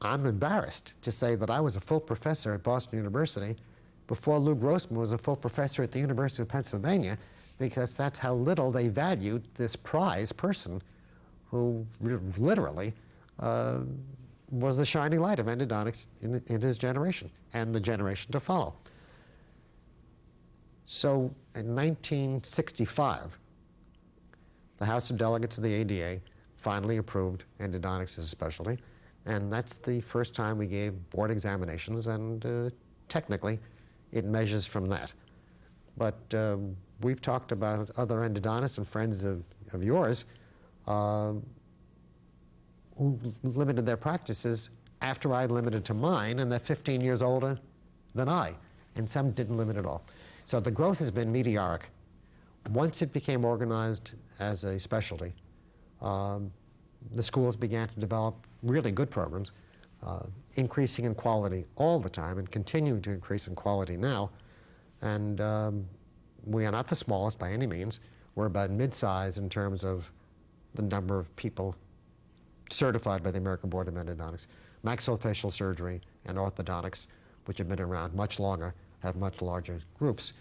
[SPEAKER 2] I'm embarrassed to say that I was a full professor at Boston University before Lou Grossman was a full professor at the University of Pennsylvania, because that's how little they valued this prize person who literally was the shining light of endodontics in his generation and the generation to follow. So in 1965, the House of Delegates of the ADA finally approved endodontics as a specialty, and that's the first time we gave board examinations, and technically it measures from that. But we've talked about other endodontists and friends of yours who limited their practices after I limited to mine, and they're 15 years older than I, and some didn't limit at all. So the growth has been meteoric. Once it became organized as a specialty, the schools began to develop really good programs, increasing in quality all the time and continuing to increase in quality now. And we are not the smallest by any means. We're about mid-size in terms of the number of people certified by the American Board of Endodontics. Maxillofacial surgery and orthodontics, which have been around much longer, have much larger groups.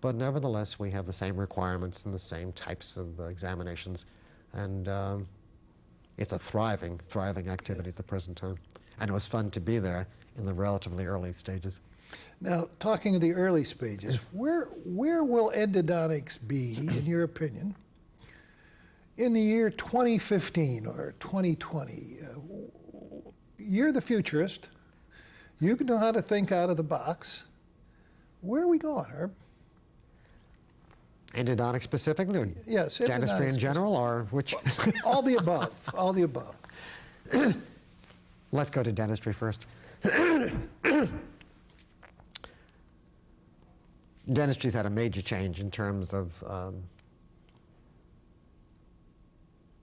[SPEAKER 2] But nevertheless, we have the same requirements and the same types of examinations. And it's a thriving activity at the present time. And it was fun to be there in the relatively early stages.
[SPEAKER 1] Now, talking of the early stages, where will endodontics be, in your opinion, in the year 2015 or 2020? You're the futurist. You know how to think out of the box. Where are we going, Herb?
[SPEAKER 2] Endodontics specifically, or
[SPEAKER 1] yes,
[SPEAKER 2] dentistry in general, or which?
[SPEAKER 1] All the above. All the above.
[SPEAKER 2] Let's go to dentistry first. Dentistry's had a major change in terms of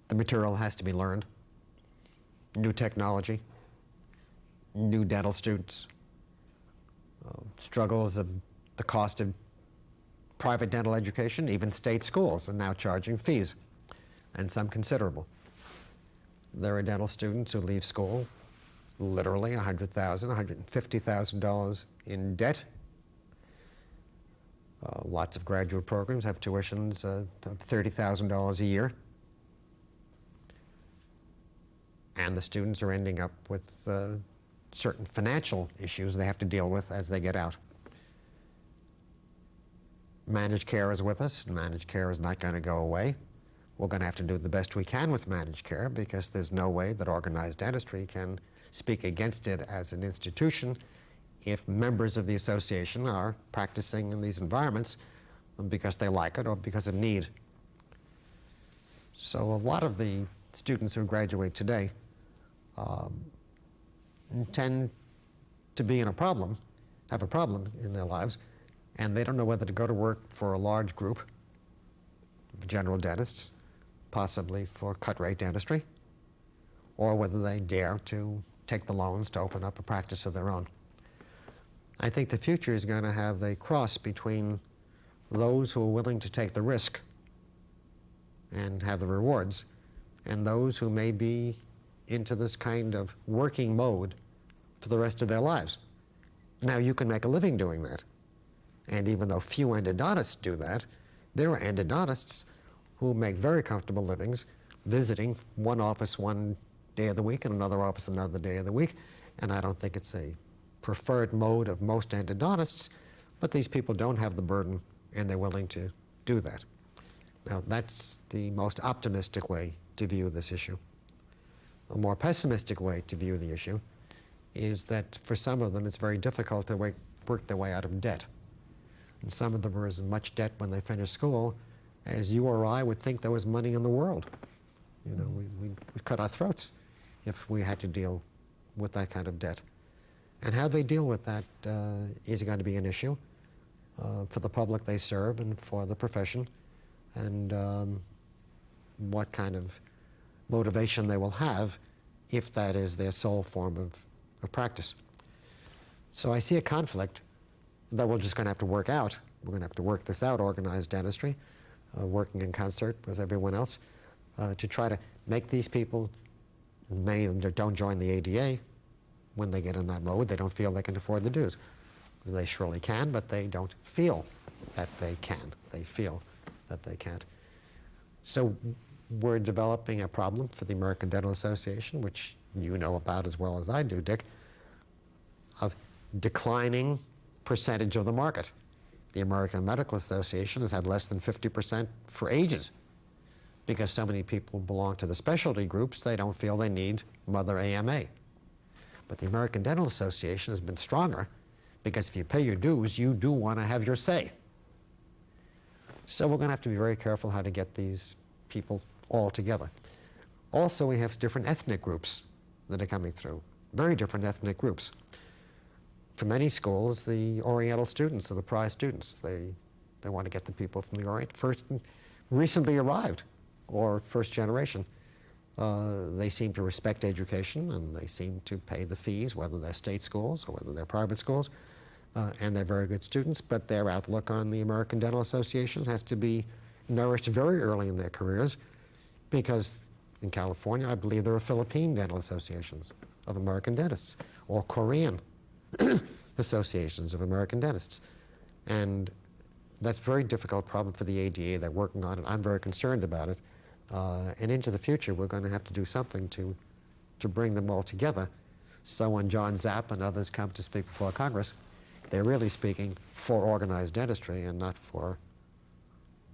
[SPEAKER 2] the material has to be learned, new technology, new dental students, struggles of the cost of private dental education. Even state schools are now charging fees, and some considerable. There are dental students who leave school literally $100,000, $150,000 in debt. Lots of graduate programs have tuitions of $30,000 a year. And the students are ending up with certain financial issues they have to deal with as they get out. Managed care is with us, and managed care is not going to go away. We're going to have to do the best we can with managed care, because there's no way that organized dentistry can speak against it as an institution if members of the association are practicing in these environments because they like it or because of need. So a lot of the students who graduate today tend to be have a problem in their lives, and they don't know whether to go to work for a large group of general dentists, possibly for cut-rate dentistry, or whether they dare to take the loans to open up a practice of their own. I think the future is going to have a cross between those who are willing to take the risk and have the rewards, and those who may be into this kind of working mode for the rest of their lives. Now, you can make a living doing that. And even though few endodontists do that, there are endodontists who make very comfortable livings visiting one office one day of the week and another office another day of the week. And I don't think it's a preferred mode of most endodontists, but these people don't have the burden and they're willing to do that. Now, that's the most optimistic way to view this issue. A more pessimistic way to view the issue is that for some of them it's very difficult to work their way out of debt. And some of them are as much debt when they finish school as you or I would think there was money in the world. You know, we'd cut our throats if we had to deal with that kind of debt. And how they deal with that is going to be an issue. for the public they serve and for the profession, and what kind of motivation they will have if that is their sole form of practice. So I see a conflict that we're just going to have to work out. We're going to have to work this out, organized dentistry, working in concert with everyone else, to try to make these people, many of them don't join the ADA. When they get in that mode, they don't feel they can afford the dues. They surely can, but they don't feel that they can. They feel that they can't. So we're developing a problem for the American Dental Association, which you know about as well as I do, Dick, of declining percentage of the market. The American Medical Association has had less than 50% for ages because so many people belong to the specialty groups, they don't feel they need Mother AMA. But the American Dental Association has been stronger because if you pay your dues, you do want to have your say. So we're going to have to be very careful how to get these people all together. Also, we have different ethnic groups that are coming through, very different ethnic groups. For many schools, the Oriental students are the prize students. They want to get the people from the Orient, first recently arrived or first generation. They seem to respect education and they seem to pay the fees, whether they're state schools or whether they're private schools, and they're very good students, but their outlook on the American Dental Association has to be nourished very early in their careers because in California, I believe there are Philippine dental associations of American dentists or Korean associations of American dentists. And that's a very difficult problem for the ADA. They're working on it. I'm very concerned about it. And into the future, we're going to have to do something to bring them all together. So when John Zapp and others come to speak before Congress, they're really speaking for organized dentistry and not for,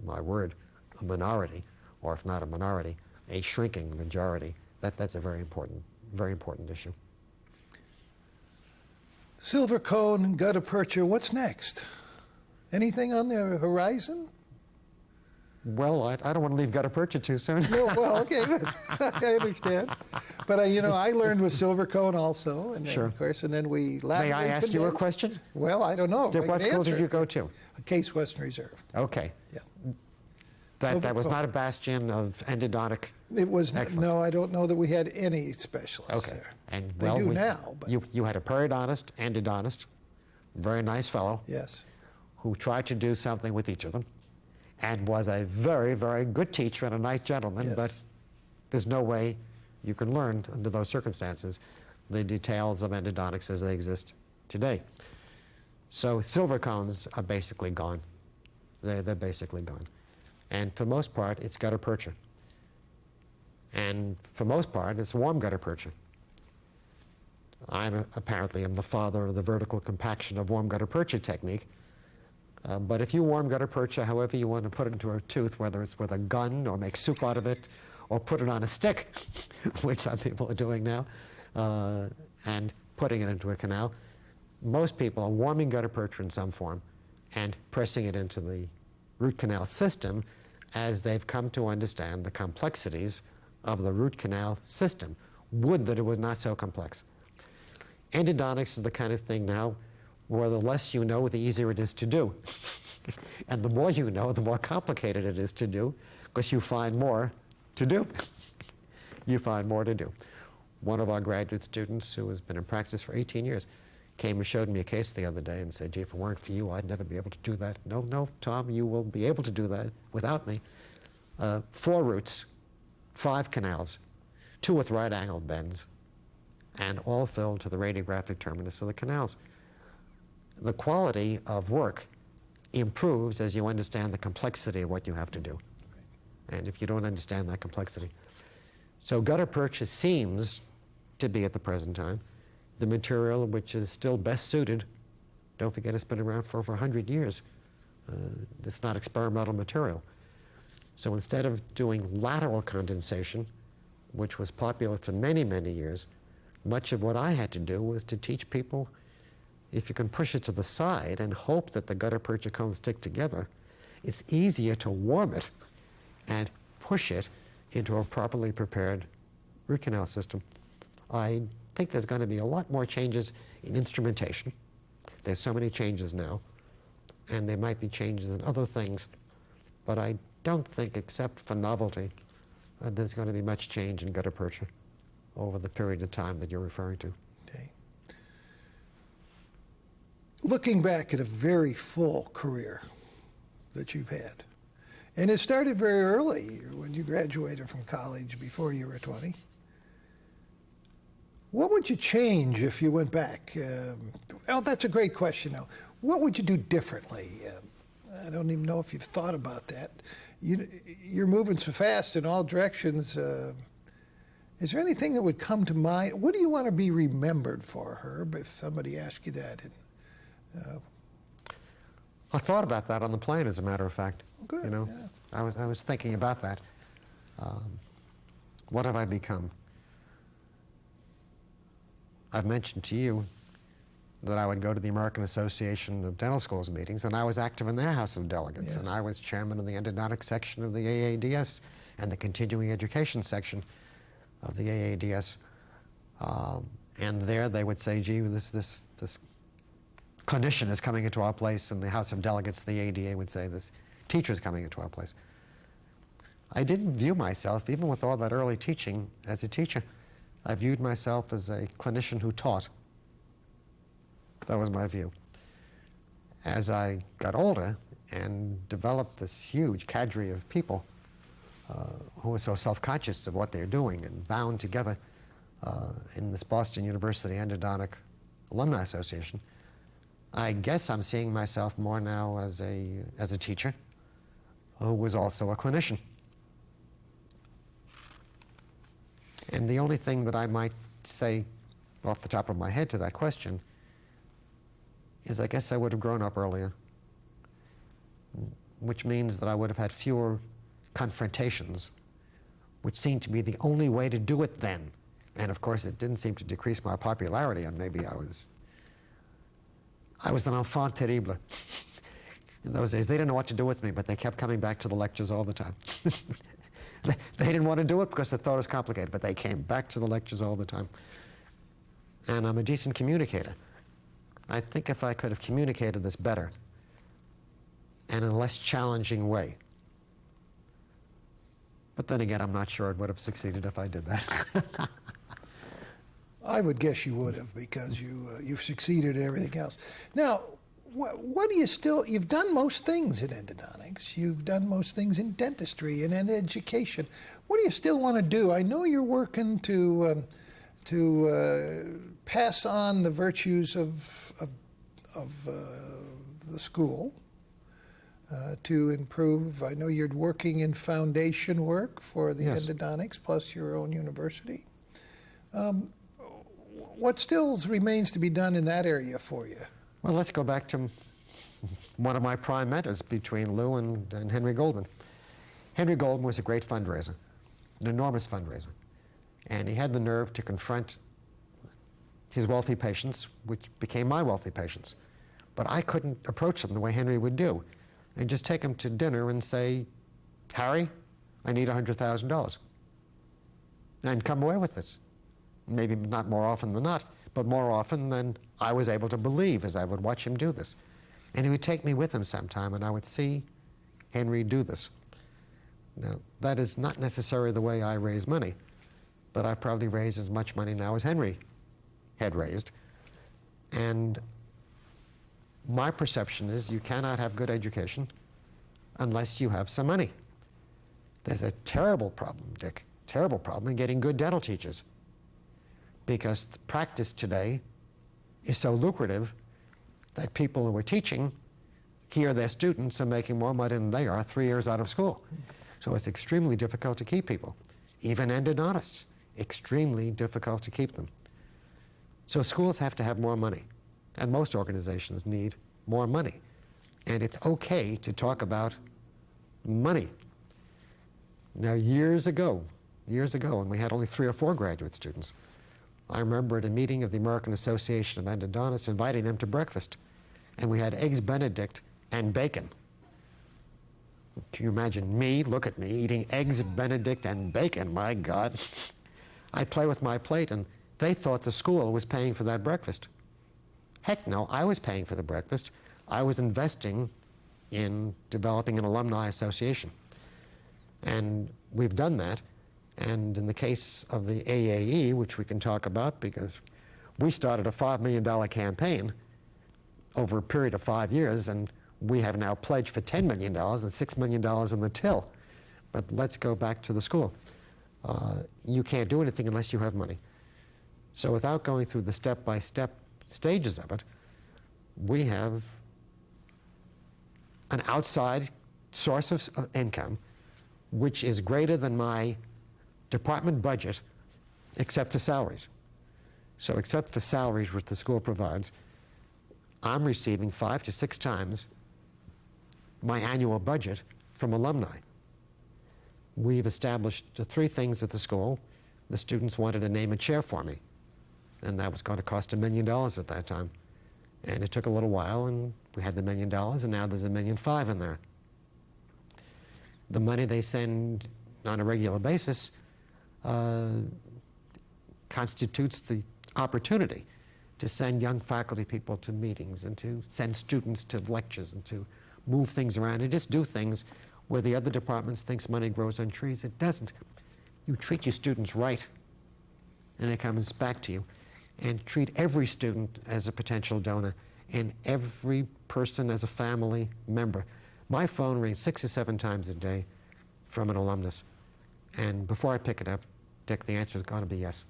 [SPEAKER 2] my word, a minority, or if not a minority, a shrinking majority. That's a very important issue.
[SPEAKER 1] Silver cone, gutta percha, what's next? Anything on the horizon?
[SPEAKER 2] Well, I don't want to leave gutta percha too soon.
[SPEAKER 1] No, well, okay, I understand. But I learned with silver cone also, and then,
[SPEAKER 2] sure.
[SPEAKER 1] Of course, and then we.
[SPEAKER 2] May I ask you a question?
[SPEAKER 1] Well, I don't know.
[SPEAKER 2] What school did you go to?
[SPEAKER 1] Case Western Reserve.
[SPEAKER 2] Okay.
[SPEAKER 1] Yeah.
[SPEAKER 2] That was not a bastion of endodontic.
[SPEAKER 1] It was
[SPEAKER 2] excellence.
[SPEAKER 1] no. I don't know that we had any specialists there.
[SPEAKER 2] And
[SPEAKER 1] they do now. But
[SPEAKER 2] you had a periodontist, endodontist, very nice fellow.
[SPEAKER 1] Yes.
[SPEAKER 2] Who tried to do something with each of them, and was a very, very good teacher and a nice gentleman.
[SPEAKER 1] Yes.
[SPEAKER 2] But there's no way you can learn under those circumstances the details of endodontics as they exist today. So silver cones are basically gone. They're basically gone. And for most part, it's gutta percha. And for most part, it's warm gutta percha. I apparently am the father of the vertical compaction of warm gutta percha technique. But if you warm gutta percha, however you want to put it into a tooth, whether it's with a gun or make soup out of it, or put it on a stick, which some people are doing now, and putting it into a canal, most people are warming gutta percha in some form and pressing it into the root canal system as they've come to understand the complexities of the root canal system. Would that it was not so complex. Endodontics is the kind of thing now where the less you know, the easier it is to do. And the more you know, the more complicated it is to do, because you find more to do. You find more to do. One of our graduate students, who has been in practice for 18 years, came and showed me a case the other day and said, gee, if it weren't for you, I'd never be able to do that. No, Tom, you will be able to do that without me. 4 roots, 5 canals, 2 with right-angled bends, and all filled to the radiographic terminus of the canals. The quality of work improves as you understand the complexity of what you have to do. And if you don't understand that complexity. So gutta percha seems to be, at the present time, the material which is still best suited. Don't forget, it's been around for over 100 years. It's not experimental material. So instead of doing lateral condensation, which was popular for many, many years, much of what I had to do was to teach people, if you can push it to the side and hope that the gutta percha cones stick together, it's easier to warm it and push it into a properly prepared root canal system. I think there's going to be a lot more changes in instrumentation. There's so many changes now. and there might be changes in other things, but I don't think, except for novelty, there's going to be much change in gutta percha over the period of time that you're referring to.
[SPEAKER 1] Okay. Looking back at a very full career that you've had, and it started very early when you graduated from college before you were 20. What would you change if you went back? Well, that's a great question. Now, what would you do differently? I don't even know if you've thought about that. You're moving so fast in all directions. Is there anything that would come to mind? What do you want to be remembered for, Herb, if somebody asked you that?
[SPEAKER 2] I thought about that on the plane, as a matter of fact.
[SPEAKER 1] Good,
[SPEAKER 2] you know,
[SPEAKER 1] yeah.
[SPEAKER 2] I was thinking about that. What have I become? I've mentioned to you that I would go to the American Association of Dental Schools meetings, and I was active in their House of Delegates,
[SPEAKER 1] Yes.
[SPEAKER 2] and I was chairman of the endodontic section of the AADS and the continuing education section of the AADS. And there they would say, gee, this clinician is coming into our place, and the House of Delegates, the ADA, would say, this teacher is coming into our place. I didn't view myself, even with all that early teaching, as a teacher. I viewed myself as a clinician who taught. That was my view. As I got older and developed this huge cadre of people who were so self-conscious of what they're doing and bound together in this Boston University Endodontic Alumni Association, I guess I'm seeing myself more now as a teacher who was also a clinician. And the only thing that I might say off the top of my head to that question is I guess I would have grown up earlier, which means that I would have had fewer confrontations, which seemed to be the only way to do it then. And of course, it didn't seem to decrease my popularity, and maybe I was an enfant terrible. In those days, they didn't know what to do with me, but they kept coming back to the lectures all the time. They didn't want to do it because they thought it was complicated, but they came back to the lectures all the time. And I'm a decent communicator. I think if I could have communicated this better and in a less challenging way. But then again, I'm not sure it would have succeeded if I did that.
[SPEAKER 1] I would guess you would have, because you've succeeded at everything else. Now, what do you still, you've done most things in endodontics, you've done most things in dentistry and in education. What do you still want to do? I know you're working to pass on the virtues of the school, to improve. I know you're working in foundation work for the
[SPEAKER 2] Yes.
[SPEAKER 1] endodontics, plus your own university. What still remains to be done in that area for you?
[SPEAKER 2] Well, let's go back to one of my prime mentors between Lou and Henry Goldman. Henry Goldman was a great fundraiser, an enormous fundraiser. And he had the nerve to confront his wealthy patients, which became my wealthy patients. But I couldn't approach them the way Henry would do and just take them to dinner and say, Harry, I need $100,000. And come away with it. Maybe not more often than not, but more often than I was able to believe as I would watch him do this. And he would take me with him sometime, and I would see Henry do this. Now, that is not necessarily the way I raise money, but I probably raise as much money now as Henry had raised. And my perception is you cannot have good education unless you have some money. There's a terrible problem, Dick, terrible problem in getting good dental teachers, because the practice today is so lucrative that people who are teaching here, their students are making more money than they are 3 years out of school. So it's extremely difficult to keep people. Even endodontists, extremely difficult to keep them. So schools have to have more money, and most organizations need more money. And it's okay to talk about money. Now, years ago, when we had only 3 or 4 graduate students, I remember at a meeting of the American Association of Endodontists inviting them to breakfast, and we had eggs Benedict and bacon. Can you imagine me, look at me, eating eggs Benedict and bacon? My God. I'd play with my plate, and they thought the school was paying for that breakfast. Heck no, I was paying for the breakfast. I was investing in developing an alumni association. And we've done that. And in the case of the AAE, which we can talk about because we started a $5 million campaign over a period of 5 years, and we have now pledged for $10 million and $6 million in the till. But let's go back to the school. You can't do anything unless you have money. So without going through the step-by-step stages of it, we have an outside source of income which is greater than my department budget except for salaries. So except for salaries which the school provides, I'm receiving 5 to 6 times my annual budget from alumni. We've established 3 things at the school. The students wanted to name a chair for me, and that was going to cost $1 million at that time. And it took a little while, and we had the $1 million, and now there's $1.5 million in there. The money they send on a regular basis constitutes the opportunity to send young faculty people to meetings and to send students to lectures and to move things around and just do things where the other departments thinks money grows on trees. It doesn't. You treat your students right, and it comes back to you. And treat every student as a potential donor and every person as a family member. My phone rings 6 or 7 times a day from an alumnus. And before I pick it up, Dick, the answer is going to be yes.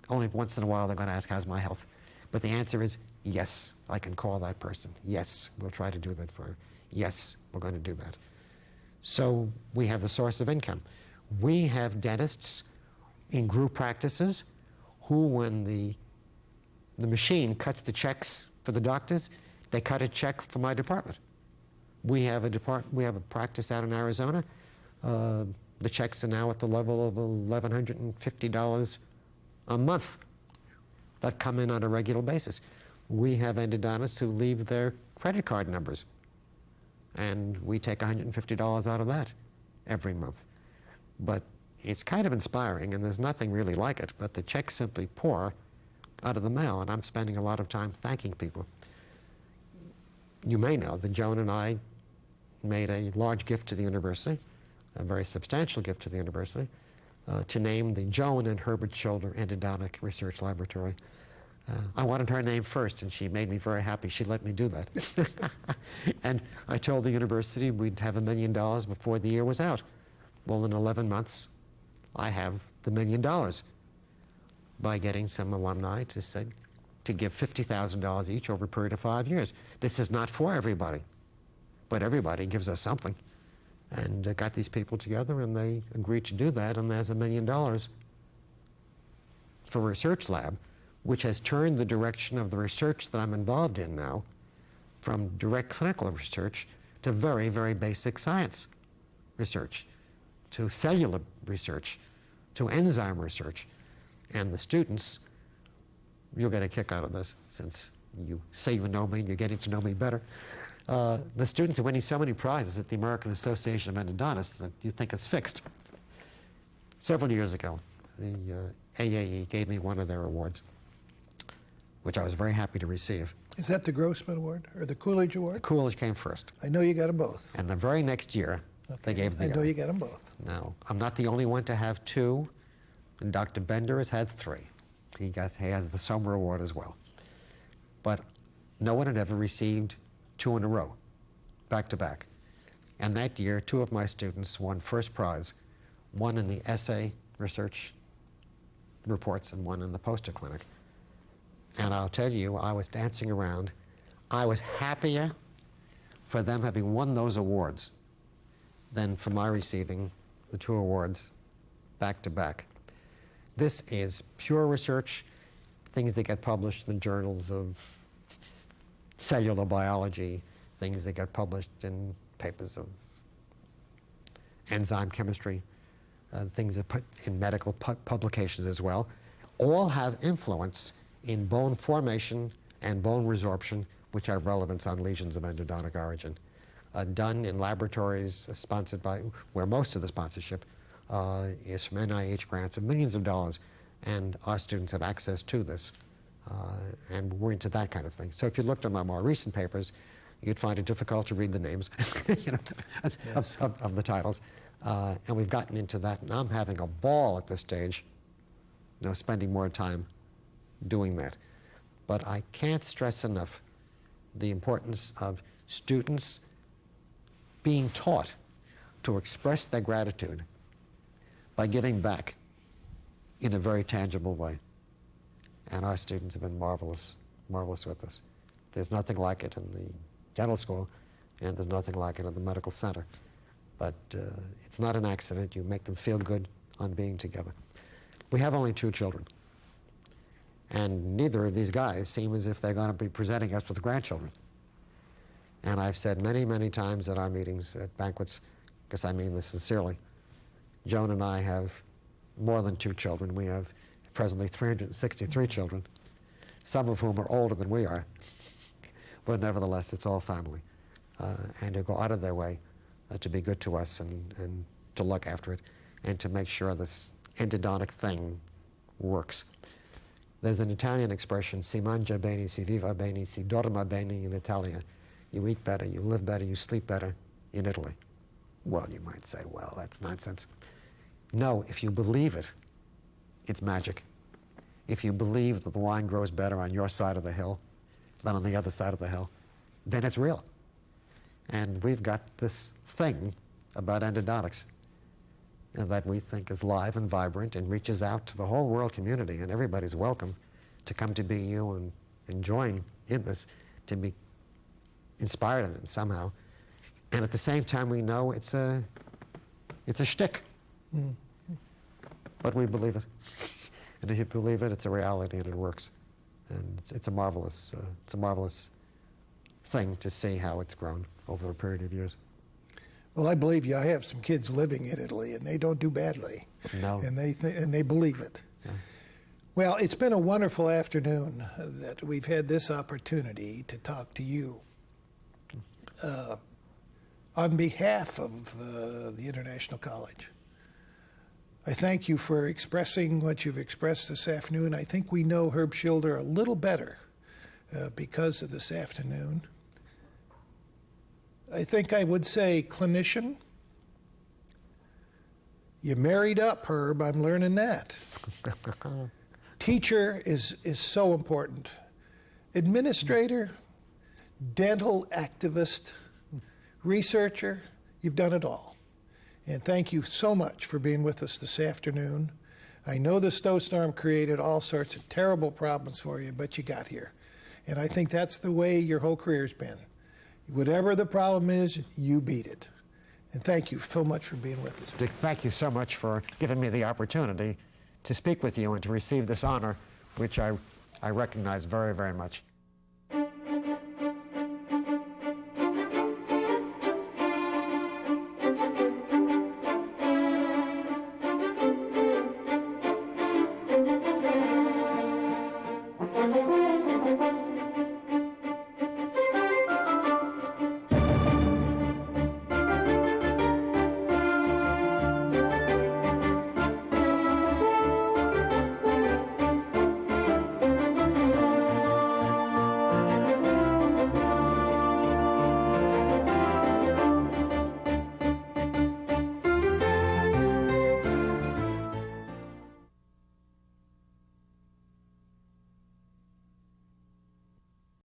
[SPEAKER 2] Only once in a while they're going to ask, how's my health? But the answer is yes, I can call that person. Yes, we'll try to do that for you. Yes, we're going to do that. So we have the source of income. We have dentists in group practices who, when the machine cuts the checks for the doctors, they cut a check for my department. We have a practice out in Arizona. The checks are now at the level of $1,150 a month that come in on a regular basis. We have endodontists who leave their credit card numbers, and we take $150 out of that every month. But it's kind of inspiring, and there's nothing really like it, but the checks simply pour out of the mail, and I'm spending a lot of time thanking people. You may know that Joan and I made a large gift to the university, a very substantial gift to the university, to name the Joan and Herbert Schilder Endodontic Research Laboratory. I wanted her name first, and she made me very happy. She let me do that. And I told the university we'd have $1 million before the year was out. Well, in 11 months, I have the $1 million by getting some alumni to give $50,000 each over a period of 5 years. This is not for everybody, but everybody gives us something. And got these people together, and they agreed to do that, and there's $1 million for a research lab, which has turned the direction of the research that I'm involved in now from direct clinical research to very, very basic science research, to cellular research, to enzyme research. And the students, you'll get a kick out of this since you say you know me and you're getting to know me better. The students are winning so many prizes at the American Association of Endodontists that you think it's fixed. Several years ago, the AAE gave me one of their awards, which I was very happy to receive.
[SPEAKER 1] Is that the Grossman Award or the Coolidge Award?
[SPEAKER 2] The Coolidge came first.
[SPEAKER 1] I know you got them both.
[SPEAKER 2] And the very next year, they gave the
[SPEAKER 1] I know you got them both.
[SPEAKER 2] Now, I'm not the only one to have 2, and Dr. Bender has had 3. He has the Sommer Award as well. But no one had ever received 2 in a row, back to back. And that year, 2 of my students won first prize, one in the essay research reports and one in the poster clinic. And I'll tell you, I was dancing around. I was happier for them having won those awards than for my receiving the 2 awards back to back. This is pure research, things that get published in the journals of cellular biology, things that get published in papers of enzyme chemistry, things that put in medical publications as well, all have influence in bone formation and bone resorption, which have relevance on lesions of endodontic origin. Done in laboratories sponsored by, where most of the sponsorship is from NIH grants of millions of dollars, and our students have access to this And we're into that kind of thing. So if you looked at my more recent papers, you'd find it difficult to read the names you know,
[SPEAKER 1] Yes.
[SPEAKER 2] of the titles. And we've gotten into that, and I'm having a ball at this stage, you know, spending more time doing that. But I can't stress enough the importance of students being taught to express their gratitude by giving back in a very tangible way. And our students have been marvelous, marvelous with us. There's nothing like it in the dental school, and there's nothing like it in the medical center. But it's not an accident. You make them feel good on being together. We have only 2 children. And neither of these guys seem as if they're going to be presenting us with grandchildren. And I've said many, many times at our meetings, at banquets, because I mean this sincerely, Joan and I have more than 2 children. We have presently 363 children, some of whom are older than we are. But nevertheless, it's all family. And to go out of their way to be good to us and to look after it and to make sure this endodontic thing works. There's an Italian expression, si mangia bene, si viva bene, si dorma bene in Italia. You eat better, you live better, you sleep better in Italy. Well, you might say, well, that's nonsense. No, if you believe it, it's magic. If you believe that the wine grows better on your side of the hill than on the other side of the hill, then it's real. And we've got this thing about endodontics that we think is live and vibrant and reaches out to the whole world community, and everybody's welcome to come to BU and join in this, to be inspired in it somehow. And at the same time, we know it's a shtick. Mm. But we believe it. And if you believe it, it's a reality and it works. And it's a marvelous thing to see how it's grown over a period of years.
[SPEAKER 1] Well, I believe you. I have some kids living in Italy, and they don't do badly.
[SPEAKER 2] No.
[SPEAKER 1] And they believe it.
[SPEAKER 2] Yeah.
[SPEAKER 1] Well, it's been a wonderful afternoon that we've had this opportunity to talk to you. On behalf of the International College, I thank you for expressing what you've expressed this afternoon. I think we know Herb Schilder a little better because of this afternoon. I think I would say clinician. You married up, Herb. I'm learning that. Teacher is so important. Administrator, dental activist, researcher, you've done it all. And thank you so much for being with us this afternoon. I know the snowstorm created all sorts of terrible problems for you, but you got here. And I think that's the way your whole career's been. Whatever the problem is, you beat it. And thank you so much for being with us.
[SPEAKER 2] Dick, thank you so much for giving me the opportunity to speak with you and to receive this honor, which I recognize very, very much.